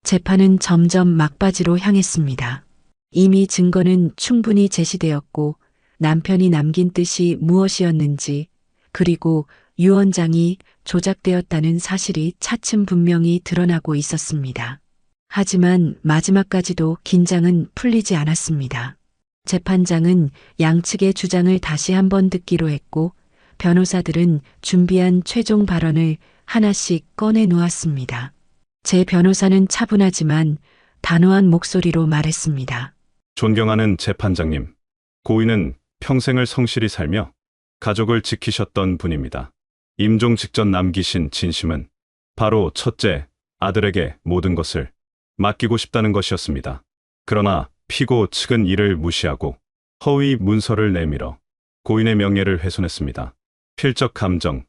재판은 점점 막바지로 향했습니다. 이미 증거는 충분히 제시되었고 남편이 남긴 뜻이 무엇이었는지 그리고 유언장이 조작되었다는 사실이 차츰 분명히 드러나고 있었습니다. 하지만 마지막까지도 긴장은 풀리지 않았습니다. 재판장은 양측의 주장을 다시 한번 듣기로 했고 변호사들은 준비한 최종 발언을 하나씩 꺼내 놓았습니다. 제 변호사는 차분하지만 단호한 목소리로 말했습니다. 존경하는 재판장님, 고인은 평생을 성실히 살며 가족을 지키셨던 분입니다. 임종 직전 남기신 진심은 바로 첫째 아들에게 모든 것을 맡기고 싶다는 것이었습니다. 그러나 피고 측은 이를 무시하고 허위 문서를 내밀어 고인의 명예를 훼손했습니다. 필적 감정,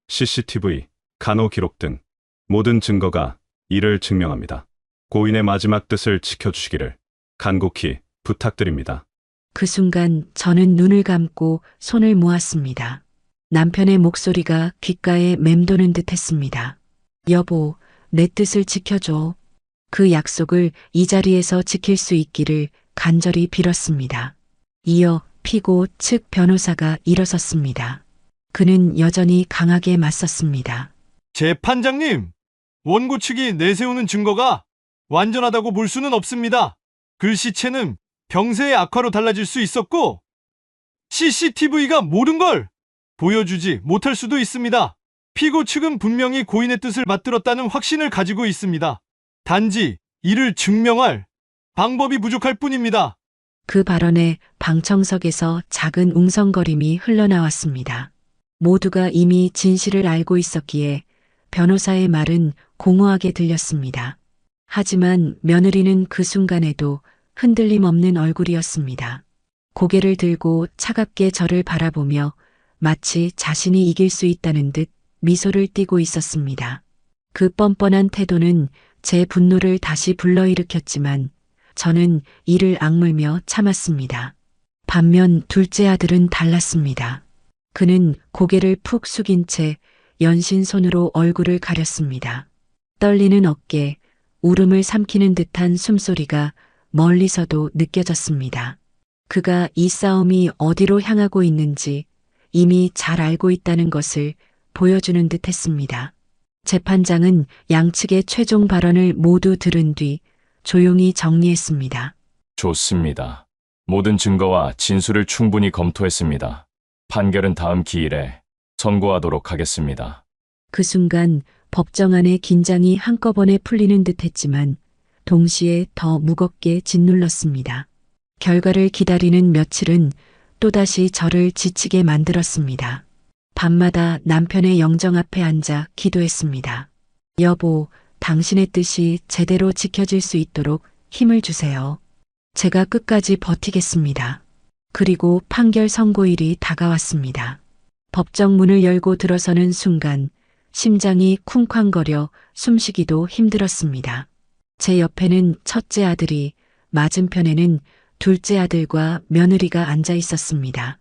CCTV, 간호 기록 등 모든 증거가 이를 증명합니다. 고인의 마지막 뜻을 지켜주시기를 간곡히 부탁드립니다. 그 순간 저는 눈을 감고 손을 모았습니다. 남편의 목소리가 귓가에 맴도는 듯 했습니다. 여보, 내 뜻을 지켜줘. 그 약속을 이 자리에서 지킬 수 있기를 간절히 빌었습니다. 이어 피고 측 변호사가 일어섰습니다. 그는 여전히 강하게 맞섰습니다. 재판장님, 원고 측이 내세우는 증거가 완전하다고 볼 수는 없습니다. 글씨체는 병세의 악화로 달라질 수 있었고 CCTV가 모든 걸 보여주지 못할 수도 있습니다. 피고 측은 분명히 고인의 뜻을 받들었다는 확신을 가지고 있습니다. 단지 이를 증명할 방법이 부족할 뿐입니다. 그 발언에 방청석에서 작은 웅성거림이 흘러나왔습니다. 모두가 이미 진실을 알고 있었기에 변호사의 말은 공허하게 들렸습니다. 하지만 며느리는 그 순간에도 흔들림 없는 얼굴이었습니다. 고개를 들고 차갑게 저를 바라보며 마치 자신이 이길 수 있다는 듯 미소를 띠고 있었습니다. 그 뻔뻔한 태도는 제 분노를 다시 불러일으켰지만 저는 이를 악물며 참았습니다. 반면 둘째 아들은 달랐습니다. 그는 고개를 푹 숙인 채 연신 손으로 얼굴을 가렸습니다. 떨리는 어깨, 울음을 삼키는 듯한 숨소리가 멀리서도 느껴졌습니다. 그가 이 싸움이 어디로 향하고 있는지 이미 잘 알고 있다는 것을 보여주는 듯 했습니다. 재판장은 양측의 최종 발언을 모두 들은 뒤 조용히 정리했습니다. 좋습니다. 모든 증거와 진술을 충분히 검토했습니다. 판결은 다음 기일에 선고하도록 하겠습니다. 그 순간 법정 안의 긴장이 한꺼번에 풀리는 듯 했지만 동시에 더 무겁게 짓눌렀습니다. 결과를 기다리는 며칠은 또다시 저를 지치게 만들었습니다. 밤마다 남편의 영정 앞에 앉아 기도했습니다. 여보, 당신의 뜻이 제대로 지켜질 수 있도록 힘을 주세요. 제가 끝까지 버티겠습니다. 그리고 판결 선고일이 다가왔습니다. 법정 문을 열고 들어서는 순간 심장이 쿵쾅거려 숨쉬기도 힘들었습니다. 제 옆에는 첫째 아들이, 맞은편에는 둘째 아들과 며느리가 앉아 있었습니다.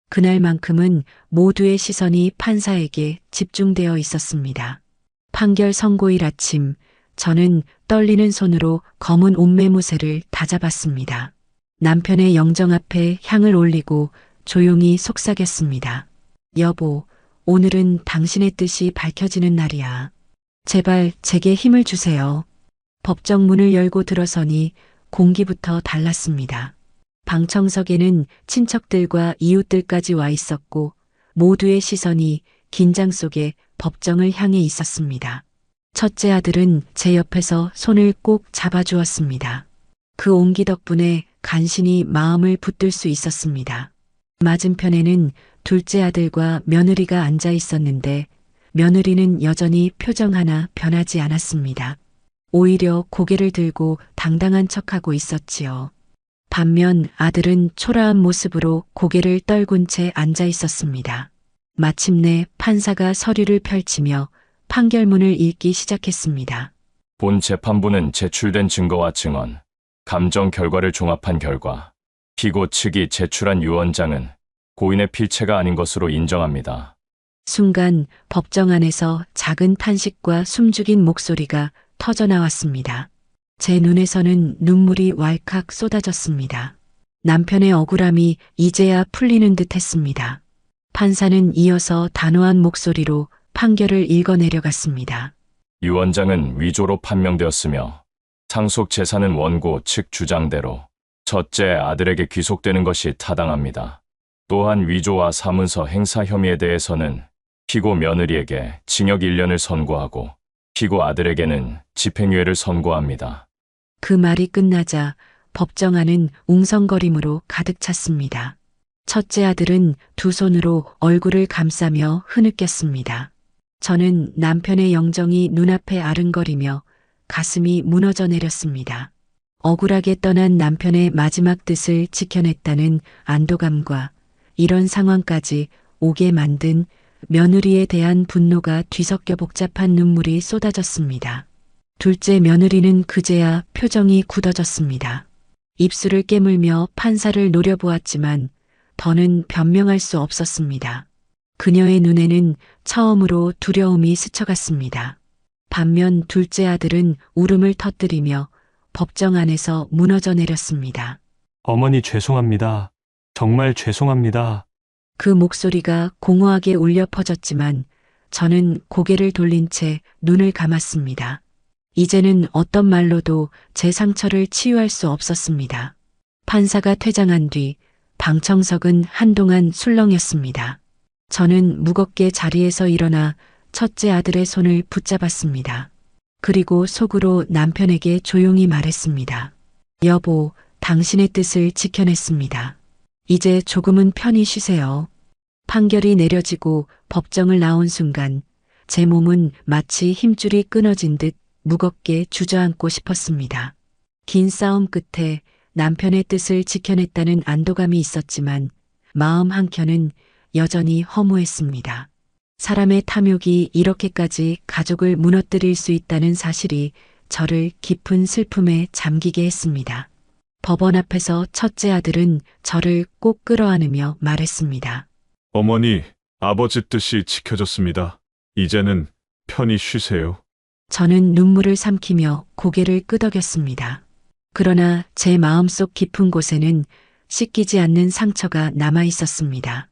그날만큼은 모두의 시선이 판사에게 집중되어 있었습니다. 판결 선고일 아침, 저는 떨리는 손으로 검은 옷매무새를 다잡았습니다. 남편의 영정 앞에 향을 올리고 조용히 속삭였습니다. 여보, 오늘은 당신의 뜻이 밝혀지는 날이야. 제발 제게 힘을 주세요. 법정 문을 열고 들어서니 공기부터 달랐습니다. 방청석에는 친척들과 이웃들까지 와 있었고 모두의 시선이 긴장 속에 법정을 향해 있었습니다. 첫째 아들은 제 옆에서 손을 꼭 잡아주었습니다. 그 온기 덕분에 간신히 마음을 붙들 수 있었습니다. 맞은편에는 둘째 아들과 며느리가 앉아 있었는데 며느리는 여전히 표정 하나 변하지 않았습니다. 오히려 고개를 들고 당당한 척하고 있었지요. 반면 아들은 초라한 모습으로 고개를 떨군 채 앉아 있었습니다. 마침내 판사가 서류를 펼치며 판결문을 읽기 시작했습니다. 본 재판부는 제출된 증거와 증언, 감정 결과를 종합한 결과 피고 측이 제출한 유언장은 고인의 필체가 아닌 것으로 인정합니다. 순간 법정 안에서 작은 탄식과 숨죽인 목소리가 터져나왔습니다. 제 눈에서는 눈물이 왈칵 쏟아졌습니다. 남편의 억울함이 이제야 풀리는 듯 했습니다. 판사는 이어서 단호한 목소리로 판결을 읽어내려갔습니다. 유언장은 위조로 판명되었으며 상속 재산은 원고 측 주장대로 첫째 아들에게 귀속되는 것이 타당합니다. 또한 위조와 사문서 행사 혐의에 대해서는 피고 며느리에게 징역 1년을 선고하고 피고 아들에게는 집행유예를 선고합니다. 그 말이 끝나자 법정 안은 웅성거림으로 가득 찼습니다. 첫째 아들은 두 손으로 얼굴을 감싸며 흐느꼈습니다. 저는 남편의 영정이 눈앞에 아른거리며 가슴이 무너져 내렸습니다. 억울하게 떠난 남편의 마지막 뜻을 지켜냈다는 안도감과 이런 상황까지 오게 만든 며느리에 대한 분노가 뒤섞여 복잡한 눈물이 쏟아졌습니다. 둘째 며느리는 그제야 표정이 굳어졌습니다. 입술을 깨물며 판사를 노려보았지만 더는 변명할 수 없었습니다. 그녀의 눈에는 처음으로 두려움이 스쳐갔습니다. 반면 둘째 아들은 울음을 터뜨리며 법정 안에서 무너져 내렸습니다. 어머니 죄송합니다. 정말 죄송합니다. 그 목소리가 공허하게 울려 퍼졌지만 저는 고개를 돌린 채 눈을 감았습니다. 이제는 어떤 말로도 제 상처를 치유할 수 없었습니다. 판사가 퇴장한 뒤 방청석은 한동안 술렁였습니다. 저는 무겁게 자리에서 일어나 첫째 아들의 손을 붙잡았습니다. 그리고 속으로 남편에게 조용히 말했습니다. 여보, 당신의 뜻을 지켜냈습니다. 이제 조금은 편히 쉬세요. 판결이 내려지고 법정을 나온 순간 제 몸은 마치 힘줄이 끊어진 듯 무겁게 주저앉고 싶었습니다. 긴 싸움 끝에 남편의 뜻을 지켜냈다는 안도감이 있었지만 마음 한켠은 여전히 허무했습니다. 사람의 탐욕이 이렇게까지 가족을 무너뜨릴 수 있다는 사실이 저를 깊은 슬픔에 잠기게 했습니다. 법원 앞에서 첫째 아들은 저를 꼭 끌어안으며 말했습니다. 어머니, 아버지 뜻이 지켜졌습니다. 이제는 편히 쉬세요. 저는 눈물을 삼키며 고개를 끄덕였습니다. 그러나 제 마음속 깊은 곳에는 씻기지 않는 상처가 남아 있었습니다.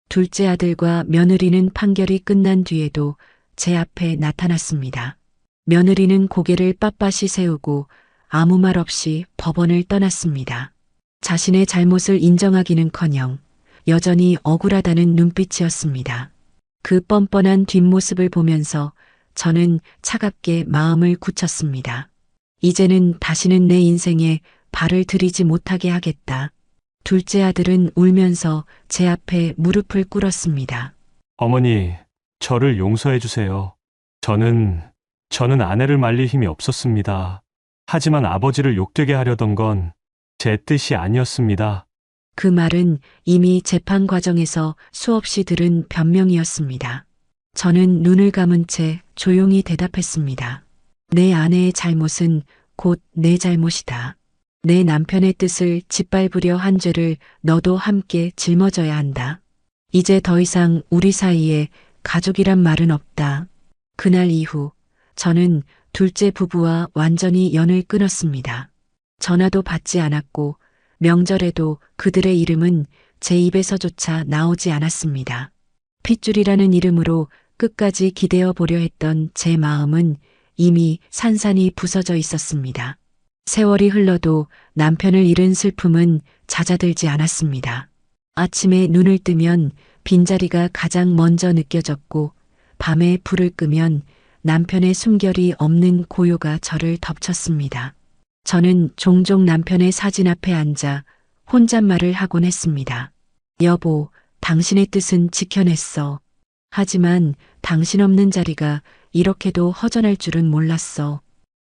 둘째 아들과 며느리는 판결이 끝난 뒤에도 제 앞에 나타났습니다. 며느리는 고개를 빳빳이 세우고 아무 말 없이 법원을 떠났습니다. 자신의 잘못을 인정하기는커녕 여전히 억울하다는 눈빛이었습니다. 그 뻔뻔한 뒷모습을 보면서 저는 차갑게 마음을 굳혔습니다. 이제는 다시는 내 인생에 발을 들이지 못하게 하겠다. 둘째 아들은 울면서 제 앞에 무릎을 꿇었습니다. 어머니, 저를 용서해 주세요. 저는 아내를 말릴 힘이 없었습니다. 하지만 아버지를 욕되게 하려던 건 제 뜻이 아니었습니다. 그 말은 이미 재판 과정에서 수없이 들은 변명이었습니다. 저는 눈을 감은 채 조용히 대답했습니다. 내 아내의 잘못은 곧 내 잘못이다. 내 남편의 뜻을 짓밟으려 한 죄를 너도 함께 짊어져야 한다. 이제 더 이상 우리 사이에 가족이란 말은 없다. 그날 이후 저는 둘째 부부와 완전히 연을 끊었습니다. 전화도 받지 않았고 명절에도 그들의 이름은 제 입에서조차 나오지 않았습니다. 핏줄이라는 이름으로 끝까지 기대어 보려 했던 제 마음은 이미 산산이 부서져 있었습니다. 세월이 흘러도 남편을 잃은 슬픔은 잦아들지 않았습니다. 아침에 눈을 뜨면 빈자리가 가장 먼저 느껴졌고 밤에 불을 끄면 남편의 숨결이 없는 고요가 저를 덮쳤습니다. 저는 종종 남편의 사진 앞에 앉아 혼잣말을 하곤 했습니다. 여보, 당신의 뜻은 지켜냈어. 하지만 당신 없는 자리가 이렇게도 허전할 줄은 몰랐어.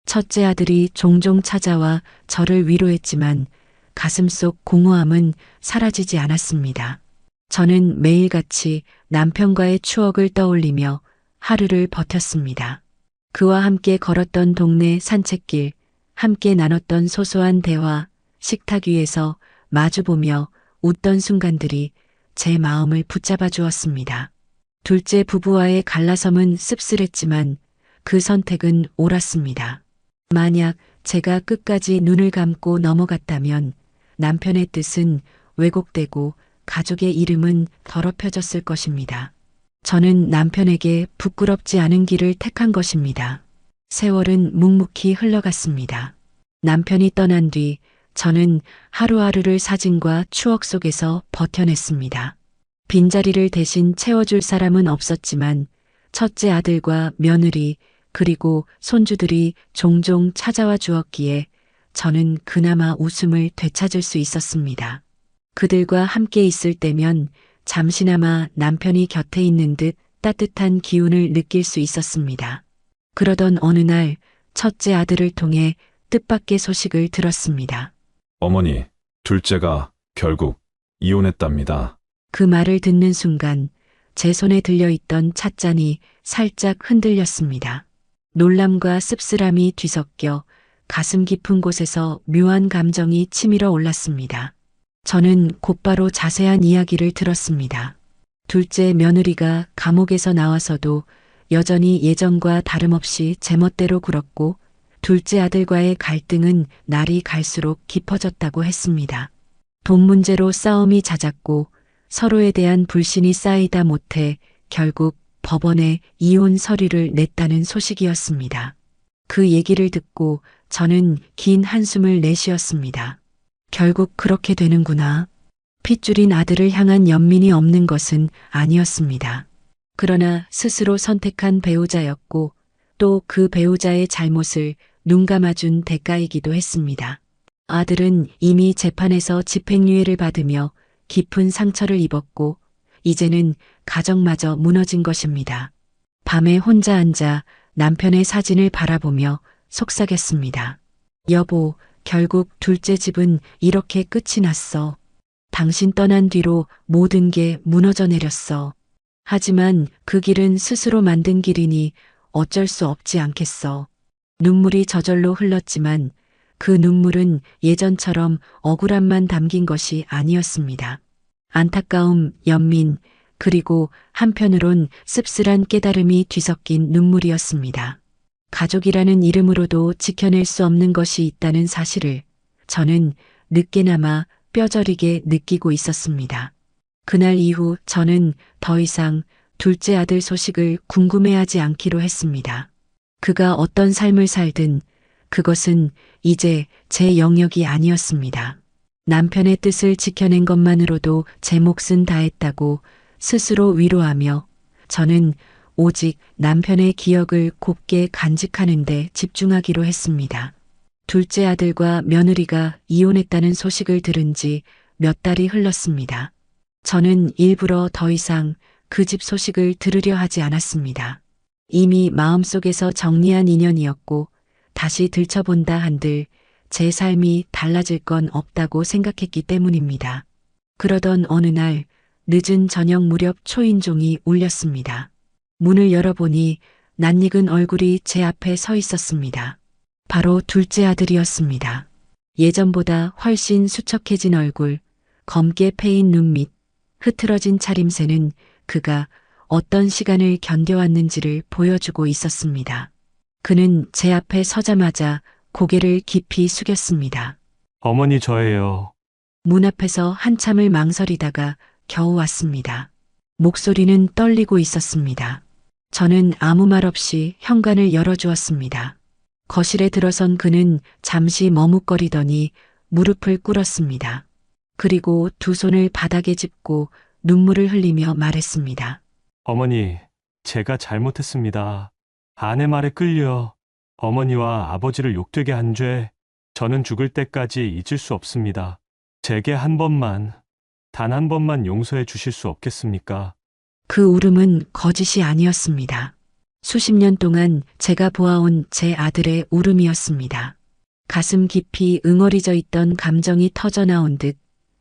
첫째 아들이 종종 찾아와 저를 위로했지만 가슴속 공허함은 사라지지 않았습니다. 저는 매일같이 남편과의 추억을 떠올리며 하루를 버텼습니다. 그와 함께 걸었던 동네 산책길, 함께 나눴던 소소한 대화, 식탁 위에서 마주보며 웃던 순간들이 제 마음을 붙잡아 주었습니다. 둘째 부부와의 갈라섬은 씁쓸했지만 그 선택은 옳았습니다. 만약 제가 끝까지 눈을 감고 넘어갔다면 남편의 뜻은 왜곡되고 가족의 이름은 더럽혀졌을 것입니다. 저는 남편에게 부끄럽지 않은 길을 택한 것입니다. 세월은 묵묵히 흘러갔습니다. 남편이 떠난 뒤 저는 하루하루를 사진과 추억 속에서 버텨냈습니다. 빈자리를 대신 채워줄 사람은 없었지만 첫째 아들과 며느리 그리고 손주들이 종종 찾아와 주었기에 저는 그나마 웃음을 되찾을 수 있었습니다. 그들과 함께 있을 때면 잠시나마 남편이 곁에 있는 듯 따뜻한 기운을 느낄 수 있었습니다. 그러던 어느 날 첫째 아들을 통해 뜻밖의 소식을 들었습니다. 어머니, 둘째가 결국 이혼했답니다. 그 말을 듣는 순간 제 손에 들려있던 찻잔이 살짝 흔들렸습니다. 놀람과 씁쓸함이 뒤섞여 가슴 깊은 곳에서 묘한 감정이 치밀어 올랐습니다. 저는 곧바로 자세한 이야기를 들었습니다. 둘째 며느리가 감옥에서 나와서도 여전히 예전과 다름없이 제멋대로 굴었고 둘째 아들과의 갈등은 날이 갈수록 깊어졌다고 했습니다. 돈 문제로 싸움이 잦았고 서로에 대한 불신이 쌓이다 못해 결국 법원에 이혼 서류를 냈다는 소식이었습니다. 그 얘기를 듣고 저는 긴 한숨을 내쉬었습니다. 결국 그렇게 되는구나. 핏줄인 아들을 향한 연민이 없는 것은 아니었습니다. 그러나 스스로 선택한 배우자였고 또 그 배우자의 잘못을 눈감아준 대가이기도 했습니다. 아들은 이미 재판에서 집행유예를 받으며 깊은 상처를 입었고 이제는 가정마저 무너진 것입니다. 밤에 혼자 앉아 남편의 사진을 바라보며 속삭였습니다. 여보, 결국 둘째 집은 이렇게 끝이 났어. 당신 떠난 뒤로 모든 게 무너져 내렸어. 하지만 그 길은 스스로 만든 길이니 어쩔 수 없지 않겠어. 눈물이 저절로 흘렀지만 그 눈물은 예전처럼 억울함만 담긴 것이 아니었습니다. 안타까움, 연민, 그리고 한편으론 씁쓸한 깨달음이 뒤섞인 눈물이었습니다. 가족이라는 이름으로도 지켜낼 수 없는 것이 있다는 사실을 저는 늦게나마 뼈저리게 느끼고 있었습니다. 그날 이후 저는 더 이상 둘째 아들 소식을 궁금해하지 않기로 했습니다. 그가 어떤 삶을 살든 그것은 이제 제 영역이 아니었습니다. 남편의 뜻을 지켜낸 것만으로도 제 몫은 다했다고 스스로 위로하며 저는 오직 남편의 기억을 곱게 간직하는 데 집중하기로 했습니다. 둘째 아들과 며느리가 이혼했다는 소식을 들은 지 몇 달이 흘렀습니다. 저는 일부러 더 이상 그 집 소식을 들으려 하지 않았습니다. 이미 마음속에서 정리한 인연이었고 다시 들춰본다 한들 제 삶이 달라질 건 없다고 생각했기 때문입니다. 그러던 어느 날 늦은 저녁 무렵 초인종이 울렸습니다. 문을 열어보니 낯익은 얼굴이 제 앞에 서 있었습니다. 바로 둘째 아들이었습니다. 예전보다 훨씬 수척해진 얼굴, 검게 패인 눈 밑 흐트러진 차림새는 그가 어떤 시간을 견뎌왔는지를 보여주고 있었습니다. 그는 제 앞에 서자마자 고개를 깊이 숙였습니다. 어머니 저예요. 문 앞에서 한참을 망설이다가 겨우 왔습니다. 목소리는 떨리고 있었습니다. 저는 아무 말 없이 현관을 열어주었습니다. 거실에 들어선 그는 잠시 머뭇거리더니 무릎을 꿇었습니다. 그리고 두 손을 바닥에 짚고 눈물을 흘리며 말했습니다. 어머니, 제가 잘못했습니다. 아내 말에 끌려 어머니와 아버지를 욕되게 한 죄, 저는 죽을 때까지 잊을 수 없습니다. 제게 한 번만, 단 한 번만 용서해 주실 수 없겠습니까? 그 울음은 거짓이 아니었습니다. 수십 년 동안 제가 보아온 제 아들의 울음이었습니다. 가슴 깊이 응어리져 있던 감정이 터져나온 듯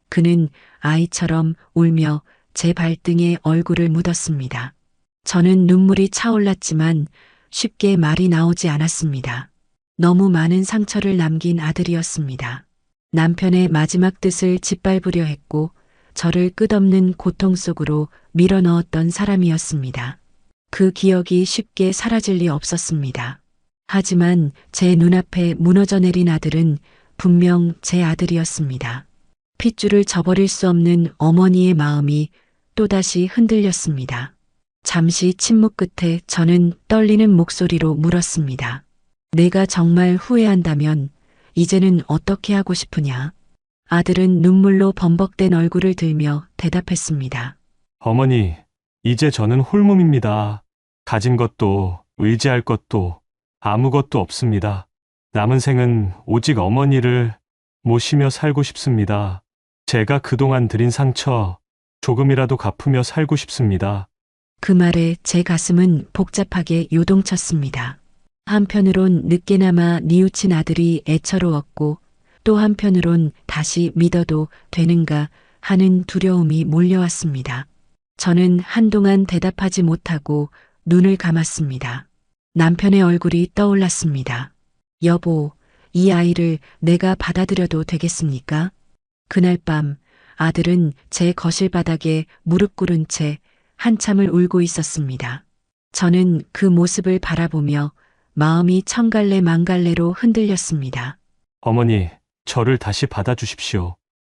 그는 아이처럼 울며 제 발등에 얼굴을 묻었습니다. 저는 눈물이 차올랐지만 쉽게 말이 나오지 않았습니다. 너무 많은 상처를 남긴 아들이었습니다. 남편의 마지막 뜻을 짓밟으려 했고 저를 끝없는 고통 속으로 밀어넣었던 사람이었습니다. 그 기억이 쉽게 사라질 리 없었습니다. 하지만 제 눈앞에 무너져 내린 아들은 분명 제 아들이었습니다. 핏줄을 저버릴 수 없는 어머니의 마음이 또다시 흔들렸습니다. 잠시 침묵 끝에 저는 떨리는 목소리로 물었습니다. 내가 정말 후회한다면 이제는 어떻게 하고 싶으냐? 아들은 눈물로 범벅된 얼굴을 들며 대답했습니다. 어머니, 이제 저는 홀몸입니다. 가진 것도 의지할 것도 아무것도 없습니다. 남은 생은 오직 어머니를 모시며 살고 싶습니다. 제가 그동안 드린 상처 조금이라도 갚으며 살고 싶습니다. 그 말에 제 가슴은 복잡하게 요동쳤습니다. 한편으론 늦게나마 뉘우친 아들이 애처로웠고 또 한편으론 다시 믿어도 되는가 하는 두려움이 몰려왔습니다. 저는 한동안 대답하지 못하고 눈을 감았습니다. 남편의 얼굴이 떠올랐습니다. 여보, 이 아이를 내가 받아들여도 되겠습니까? 그날 밤 아들은 제 거실 바닥에 무릎 꿇은 채 한참을 울고 있었습니다. 저는 그 모습을 바라보며 마음이 천갈래 만갈래로 흔들렸습니다. 어머니, 저를 다시 받아주십시오.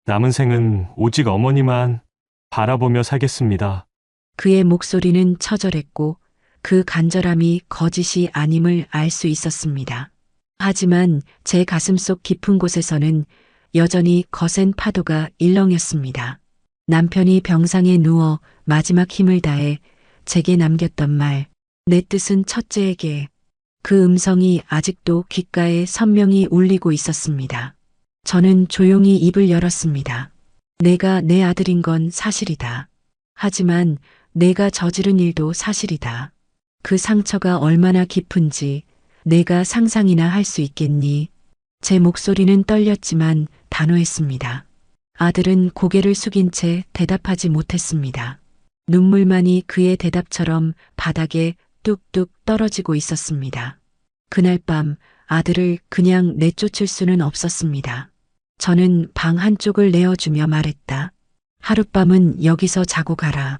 남은 생은 오직 어머니만 바라보며 살겠습니다. 그의 목소리는 처절했고 그 간절함이 거짓이 아님을 알 수 있었습니다. 하지만 제 가슴속 깊은 곳에서는 여전히 거센 파도가 일렁였습니다. 남편이 병상에 누워 마지막 힘을 다해 제게 남겼던 말, 내 뜻은 첫째에게. 그 음성이 아직도 귓가에 선명히 울리고 있었습니다. 저는 조용히 입을 열었습니다. 내가 내 아들인 건 사실이다. 하지만 내가 저지른 일도 사실이다. 그 상처가 얼마나 깊은지 내가 상상이나 할 수 있겠니? 제 목소리는 떨렸지만 단호했습니다. 아들은 고개를 숙인 채 대답하지 못했습니다. 눈물만이 그의 대답처럼 바닥에 뚝뚝 떨어지고 있었습니다. 그날 밤 아들을 그냥 내쫓을 수는 없었습니다. 저는 방 한쪽을 내어주며 말했다. 하룻밤은 여기서 자고 가라.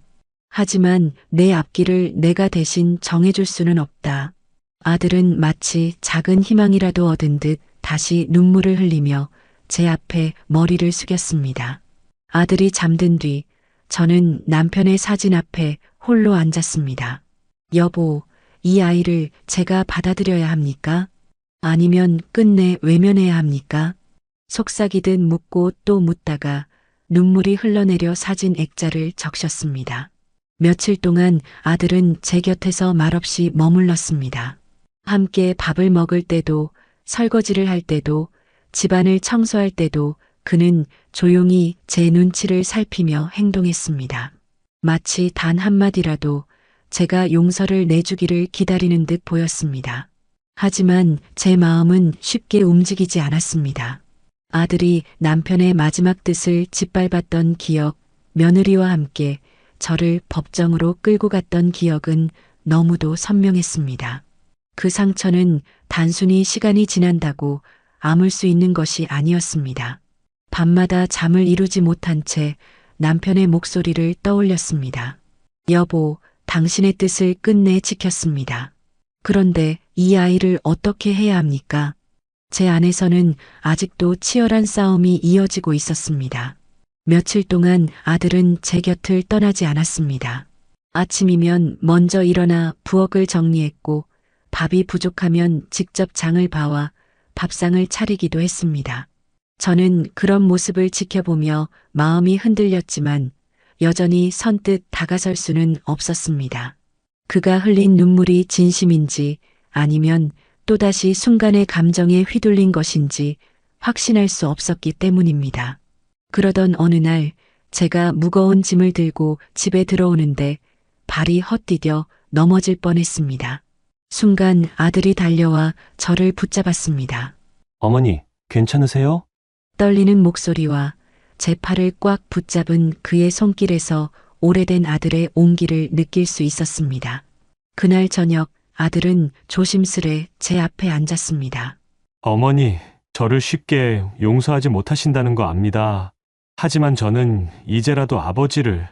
하지만 내 앞길을 내가 대신 정해줄 수는 없다. 아들은 마치 작은 희망이라도 얻은 듯 다시 눈물을 흘리며 제 앞에 머리를 숙였습니다. 아들이 잠든 뒤 저는 남편의 사진 앞에 홀로 앉았습니다. 여보, 이 아이를 제가 받아들여야 합니까? 아니면 끝내 외면해야 합니까? 속삭이듯 묻고 또 묻다가 눈물이 흘러내려 사진 액자를 적셨습니다. 며칠 동안 아들은 제 곁에서 말없이 머물렀습니다. 함께 밥을 먹을 때도, 설거지를 할 때도, 집안을 청소할 때도 그는 조용히 제 눈치를 살피며 행동했습니다. 마치 단 한마디라도 제가 용서를 내주기를 기다리는 듯 보였습니다. 하지만 제 마음은 쉽게 움직이지 않았습니다. 아들이 남편의 마지막 뜻을 짓밟았던 기억, 며느리와 함께 저를 법정으로 끌고 갔던 기억은 너무도 선명했습니다. 그 상처는 단순히 시간이 지난다고 아물 수 있는 것이 아니었습니다. 밤마다 잠을 이루지 못한 채 남편의 목소리를 떠올렸습니다. 여보, 당신의 뜻을 끝내 지켰습니다. 그런데 이 아이를 어떻게 해야 합니까? 제 안에서는 아직도 치열한 싸움이 이어지고 있었습니다. 며칠 동안 아들은 제 곁을 떠나지 않았습니다. 아침이면 먼저 일어나 부엌을 정리했고 밥이 부족하면 직접 장을 봐와 밥상을 차리기도 했습니다. 저는 그런 모습을 지켜보며 마음이 흔들렸지만 여전히 선뜻 다가설 수는 없었습니다. 그가 흘린 눈물이 진심인지 아니면 또다시 순간의 감정에 휘둘린 것인지 확신할 수 없었기 때문입니다. 그러던 어느 날 제가 무거운 짐을 들고 집에 들어오는데 발이 헛디뎌 넘어질 뻔했습니다. 순간 아들이 달려와 저를 붙잡았습니다. 어머니, 괜찮으세요? 떨리는 목소리와 제 팔을 꽉 붙잡은 그의 손길에서 오래된 아들의 온기를 느낄 수 있었습니다. 그날 저녁 아들은 조심스레 제 앞에 앉았습니다. 어머니, 저를 쉽게 용서하지 못하신다는 거 압니다. 하지만 저는 이제라도 아버지를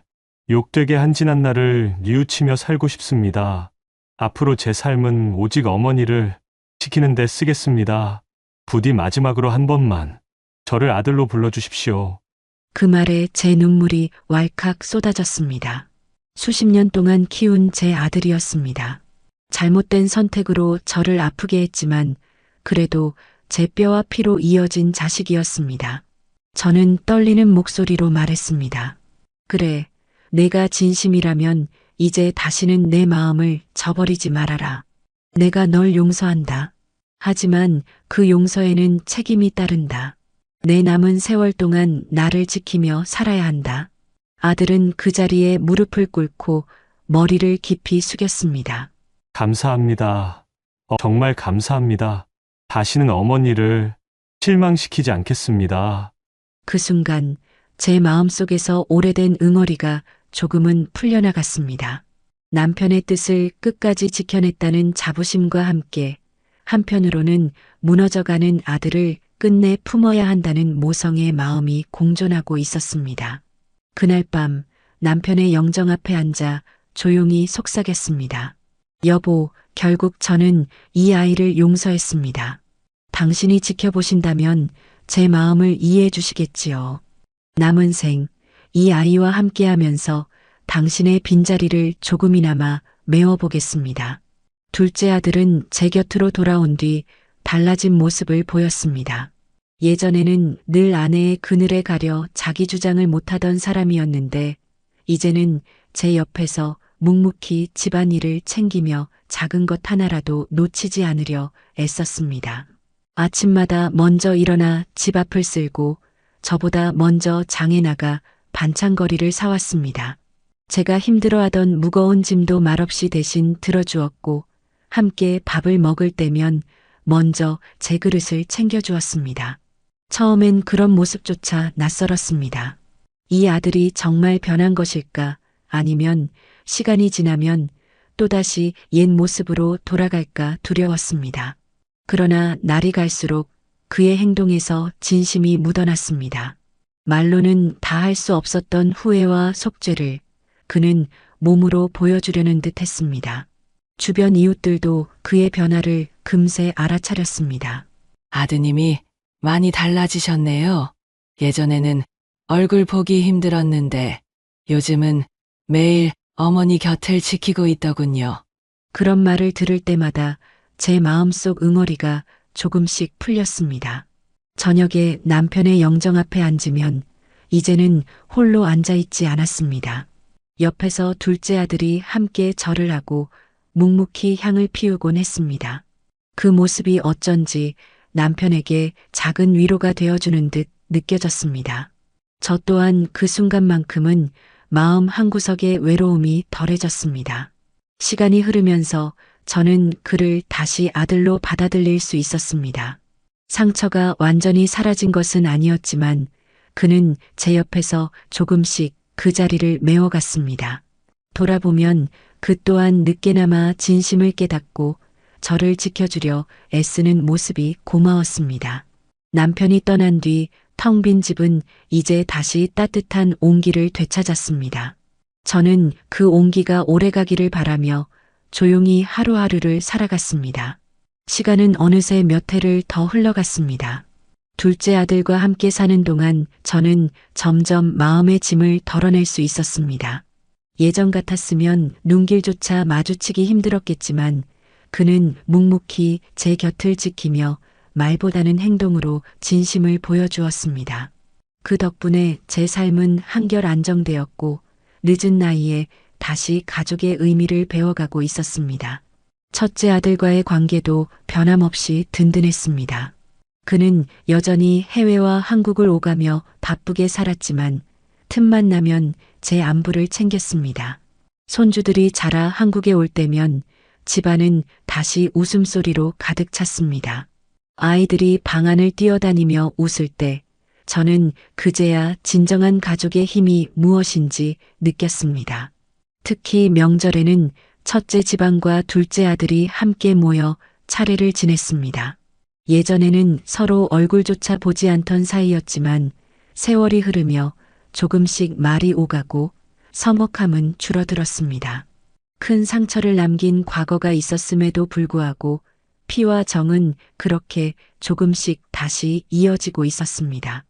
욕되게 한 지난 날을 뉘우치며 살고 싶습니다. 앞으로 제 삶은 오직 어머니를 지키는 데 쓰겠습니다. 부디 마지막으로 한 번만 저를 아들로 불러주십시오. 그 말에 제 눈물이 왈칵 쏟아졌습니다. 수십 년 동안 키운 제 아들이었습니다. 잘못된 선택으로 저를 아프게 했지만 그래도 제 뼈와 피로 이어진 자식이었습니다. 저는 떨리는 목소리로 말했습니다. 그래, 내가 진심이라면 이제 다시는 내 마음을 저버리지 말아라. 내가 널 용서한다. 하지만 그 용서에는 책임이 따른다. 내 남은 세월 동안 나를 지키며 살아야 한다. 아들은 그 자리에 무릎을 꿇고 머리를 깊이 숙였습니다. 감사합니다. 정말 감사합니다. 다시는 어머니를 실망시키지 않겠습니다. 그 순간 제 마음속에서 오래된 응어리가 조금은 풀려나갔습니다. 남편의 뜻을 끝까지 지켜냈다는 자부심과 함께 한편으로는 무너져가는 아들을 끝내 품어야 한다는 모성의 마음이 공존하고 있었습니다. 그날 밤 남편의 영정 앞에 앉아 조용히 속삭였습니다. 여보, 결국 저는 이 아이를 용서했습니다. 당신이 지켜보신다면 제 마음을 이해해 주시겠지요. 남은 생, 이 아이와 함께하면서 당신의 빈자리를 조금이나마 메워보겠습니다. 둘째 아들은 제 곁으로 돌아온 뒤 달라진 모습을 보였습니다. 예전에는 늘 아내의 그늘에 가려 자기 주장을 못하던 사람이었는데 이제는 제 옆에서 묵묵히 집안일을 챙기며 작은 것 하나라도 놓치지 않으려 애썼습니다. 아침마다 먼저 일어나 집 앞을 쓸고 저보다 먼저 장에 나가 반찬거리를 사왔습니다. 제가 힘들어하던 무거운 짐도 말없이 대신 들어주었고 함께 밥을 먹을 때면 먼저 제 그릇을 챙겨주었습니다. 처음엔 그런 모습조차 낯설었습니다. 이 아들이 정말 변한 것일까? 아니면 시간이 지나면 또다시 옛 모습으로 돌아갈까 두려웠습니다. 그러나 날이 갈수록 그의 행동에서 진심이 묻어났습니다. 말로는 다 할 수 없었던 후회와 속죄를 그는 몸으로 보여주려는 듯 했습니다. 주변 이웃들도 그의 변화를 금세 알아차렸습니다. 아드님이 많이 달라지셨네요. 예전에는 얼굴 보기 힘들었는데 요즘은 매일 어머니 곁을 지키고 있더군요. 그런 말을 들을 때마다 제 마음속 응어리가 조금씩 풀렸습니다. 저녁에 남편의 영정 앞에 앉으면 이제는 홀로 앉아있지 않았습니다. 옆에서 둘째 아들이 함께 절을 하고 묵묵히 향을 피우곤 했습니다. 그 모습이 어쩐지 남편에게 작은 위로가 되어주는 듯 느껴졌습니다. 저 또한 그 순간만큼은 마음 한구석에 외로움이 덜해졌습니다. 시간이 흐르면서 저는 그를 다시 아들로 받아들일 수 있었습니다. 상처가 완전히 사라진 것은 아니었지만 그는 제 옆에서 조금씩 그 자리를 메워갔습니다. 돌아보면 그 또한 늦게나마 진심을 깨닫고 저를 지켜주려 애쓰는 모습이 고마웠습니다. 남편이 떠난 뒤 텅 빈 집은 이제 다시 따뜻한 온기를 되찾았습니다. 저는 그 온기가 오래가기를 바라며 조용히 하루하루를 살아갔습니다. 시간은 어느새 몇 해를 더 흘러갔습니다. 둘째 아들과 함께 사는 동안 저는 점점 마음의 짐을 덜어낼 수 있었습니다. 예전 같았으면 눈길조차 마주치기 힘들었겠지만 그는 묵묵히 제 곁을 지키며 말보다는 행동으로 진심을 보여주었습니다. 그 덕분에 제 삶은 한결 안정되었고 늦은 나이에 다시 가족의 의미를 배워가고 있었습니다. 첫째 아들과의 관계도 변함없이 든든했습니다. 그는 여전히 해외와 한국을 오가며 바쁘게 살았지만 틈만 나면 제 안부를 챙겼습니다. 손주들이 자라 한국에 올 때면 집안은 다시 웃음소리로 가득 찼습니다. 아이들이 방 안을 뛰어다니며 웃을 때 저는 그제야 진정한 가족의 힘이 무엇인지 느꼈습니다. 특히 명절에는 첫째 지방과 둘째 아들이 함께 모여 차례를 지냈습니다. 예전에는 서로 얼굴조차 보지 않던 사이였지만 세월이 흐르며 조금씩 말이 오가고 서먹함은 줄어들었습니다. 큰 상처를 남긴 과거가 있었음에도 불구하고 피와 정은 그렇게 조금씩 다시 이어지고 있었습니다.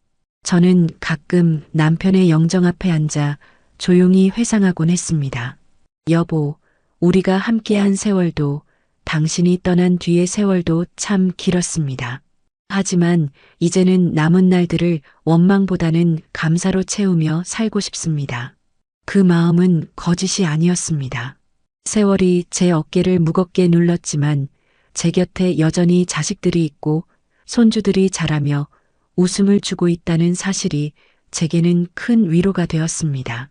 저는 가끔 남편의 영정 앞에 앉아 조용히 회상하곤 했습니다. 여보, 우리가 함께한 세월도 당신이 떠난 뒤의 세월도 참 길었습니다. 하지만 이제는 남은 날들을 원망보다는 감사로 채우며 살고 싶습니다. 그 마음은 거짓이 아니었습니다. 세월이 제 어깨를 무겁게 눌렀지만 제 곁에 여전히 자식들이 있고 손주들이 자라며 웃음을 주고 있다는 사실이 제게는 큰 위로가 되었습니다.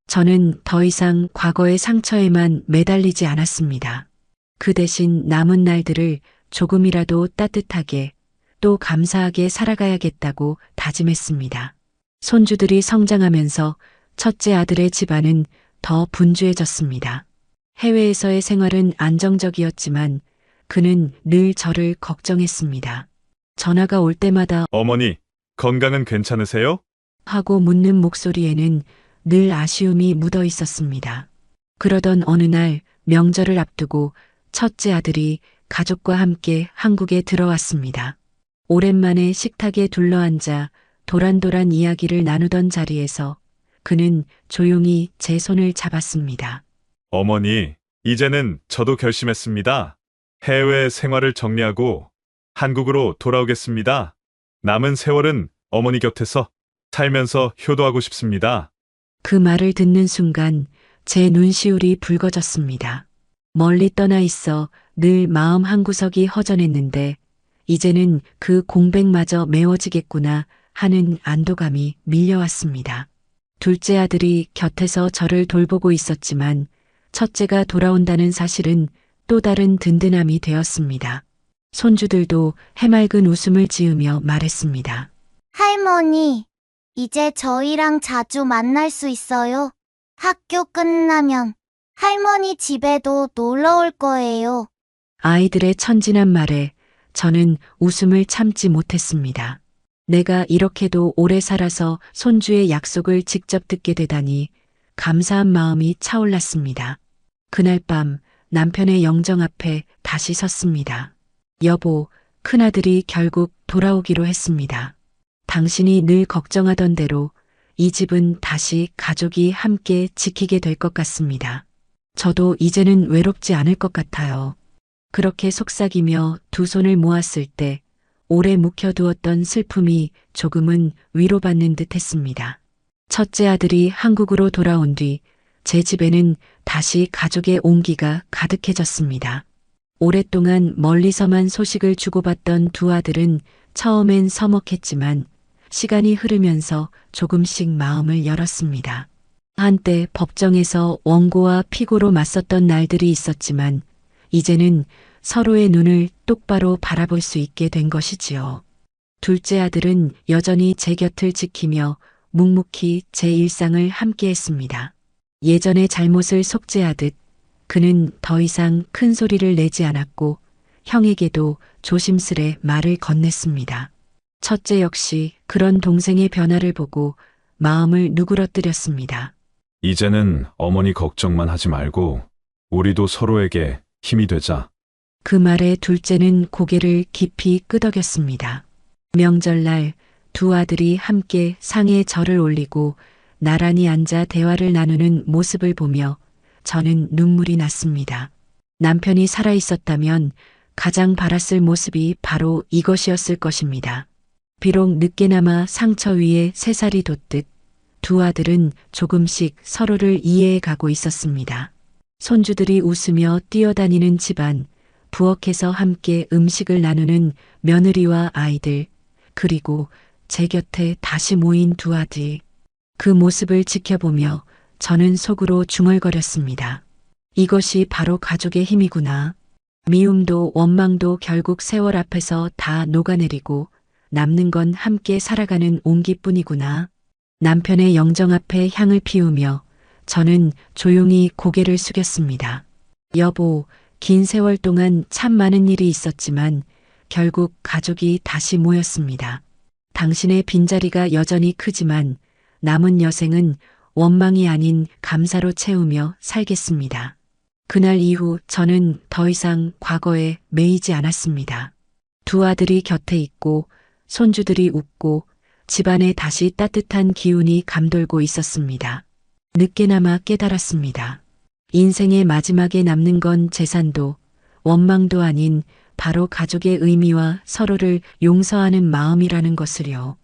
저는 더 이상 과거의 상처에만 매달리지 않았습니다. 그 대신 남은 날들을 조금이라도 따뜻하게 또 감사하게 살아가야겠다고 다짐했습니다. 손주들이 성장하면서 첫째 아들의 집안은 더 분주해졌습니다. 해외에서의 생활은 안정적이었지만 그는 늘 저를 걱정했습니다. 전화가 올 때마다 어머니, 건강은 괜찮으세요? 하고 묻는 목소리에는 늘 아쉬움이 묻어 있었습니다. 그러던 어느 날 명절을 앞두고 첫째 아들이 가족과 함께 한국에 들어왔습니다. 오랜만에 식탁에 둘러앉아 도란도란 이야기를 나누던 자리에서 그는 조용히 제 손을 잡았습니다. 어머니, 이제는 저도 결심했습니다. 해외 생활을 정리하고 한국으로 돌아오겠습니다. 남은 세월은 어머니 곁에서 살면서 효도하고 싶습니다. 그 말을 듣는 순간 제 눈시울이 붉어졌습니다. 멀리 떠나 있어 늘 마음 한구석이 허전했는데 이제는 그 공백마저 메워지겠구나 하는 안도감이 밀려왔습니다. 둘째 아들이 곁에서 저를 돌보고 있었지만 첫째가 돌아온다는 사실은 또 다른 든든함이 되었습니다. 손주들도 해맑은 웃음을 지으며 말했습니다. 할머니, 이제 저희랑 자주 만날 수 있어요. 학교 끝나면 할머니 집에도 놀러 올 거예요. 아이들의 천진한 말에 저는 웃음을 참지 못했습니다. 내가 이렇게도 오래 살아서 손주의 약속을 직접 듣게 되다니 감사한 마음이 차올랐습니다. 그날 밤 남편의 영정 앞에 다시 섰습니다. 여보, 큰아들이 결국 돌아오기로 했습니다. 당신이 늘 걱정하던 대로 이 집은 다시 가족이 함께 지키게 될 것 같습니다. 저도 이제는 외롭지 않을 것 같아요. 그렇게 속삭이며 두 손을 모았을 때 오래 묵혀두었던 슬픔이 조금은 위로받는 듯 했습니다. 첫째 아들이 한국으로 돌아온 뒤 제 집에는 다시 가족의 온기가 가득해졌습니다. 오랫동안 멀리서만 소식을 주고받던 두 아들은 처음엔 서먹했지만 시간이 흐르면서 조금씩 마음을 열었습니다. 한때 법정에서 원고와 피고로 맞섰던 날들이 있었지만 이제는 서로의 눈을 똑바로 바라볼 수 있게 된 것이지요. 둘째 아들은 여전히 제 곁을 지키며 묵묵히 제 일상을 함께했습니다. 예전의 잘못을 속죄하듯 그는 더 이상 큰 소리를 내지 않았고 형에게도 조심스레 말을 건넸습니다. 첫째 역시 그런 동생의 변화를 보고 마음을 누그러뜨렸습니다. 이제는 어머니 걱정만 하지 말고 우리도 서로에게 힘이 되자. 그 말에 둘째는 고개를 깊이 끄덕였습니다. 명절날 두 아들이 함께 상에 절을 올리고 나란히 앉아 대화를 나누는 모습을 보며 저는 눈물이 났습니다. 남편이 살아 있었다면 가장 바랐을 모습이 바로 이것이었을 것입니다. 비록 늦게나마 상처 위에 새살이 돋듯 두 아들은 조금씩 서로를 이해해 가고 있었습니다. 손주들이 웃으며 뛰어다니는 집안, 부엌에서 함께 음식을 나누는 며느리와 아이들, 그리고 제 곁에 다시 모인 두 아들. 그 모습을 지켜보며 저는 속으로 중얼거렸습니다. 이것이 바로 가족의 힘이구나. 미움도 원망도 결국 세월 앞에서 다 녹아내리고 남는 건 함께 살아가는 온기뿐이구나. 남편의 영정 앞에 향을 피우며 저는 조용히 고개를 숙였습니다. 여보, 긴 세월 동안 참 많은 일이 있었지만 결국 가족이 다시 모였습니다. 당신의 빈자리가 여전히 크지만 남은 여생은 원망이 아닌 감사로 채우며 살겠습니다. 그날 이후 저는 더 이상 과거에 매이지 않았습니다. 두 아들이 곁에 있고 손주들이 웃고 집안에 다시 따뜻한 기운이 감돌고 있었습니다. 늦게나마 깨달았습니다. 인생의 마지막에 남는 건 재산도 원망도 아닌 바로 가족의 의미와 서로를 용서하는 마음이라는 것을요.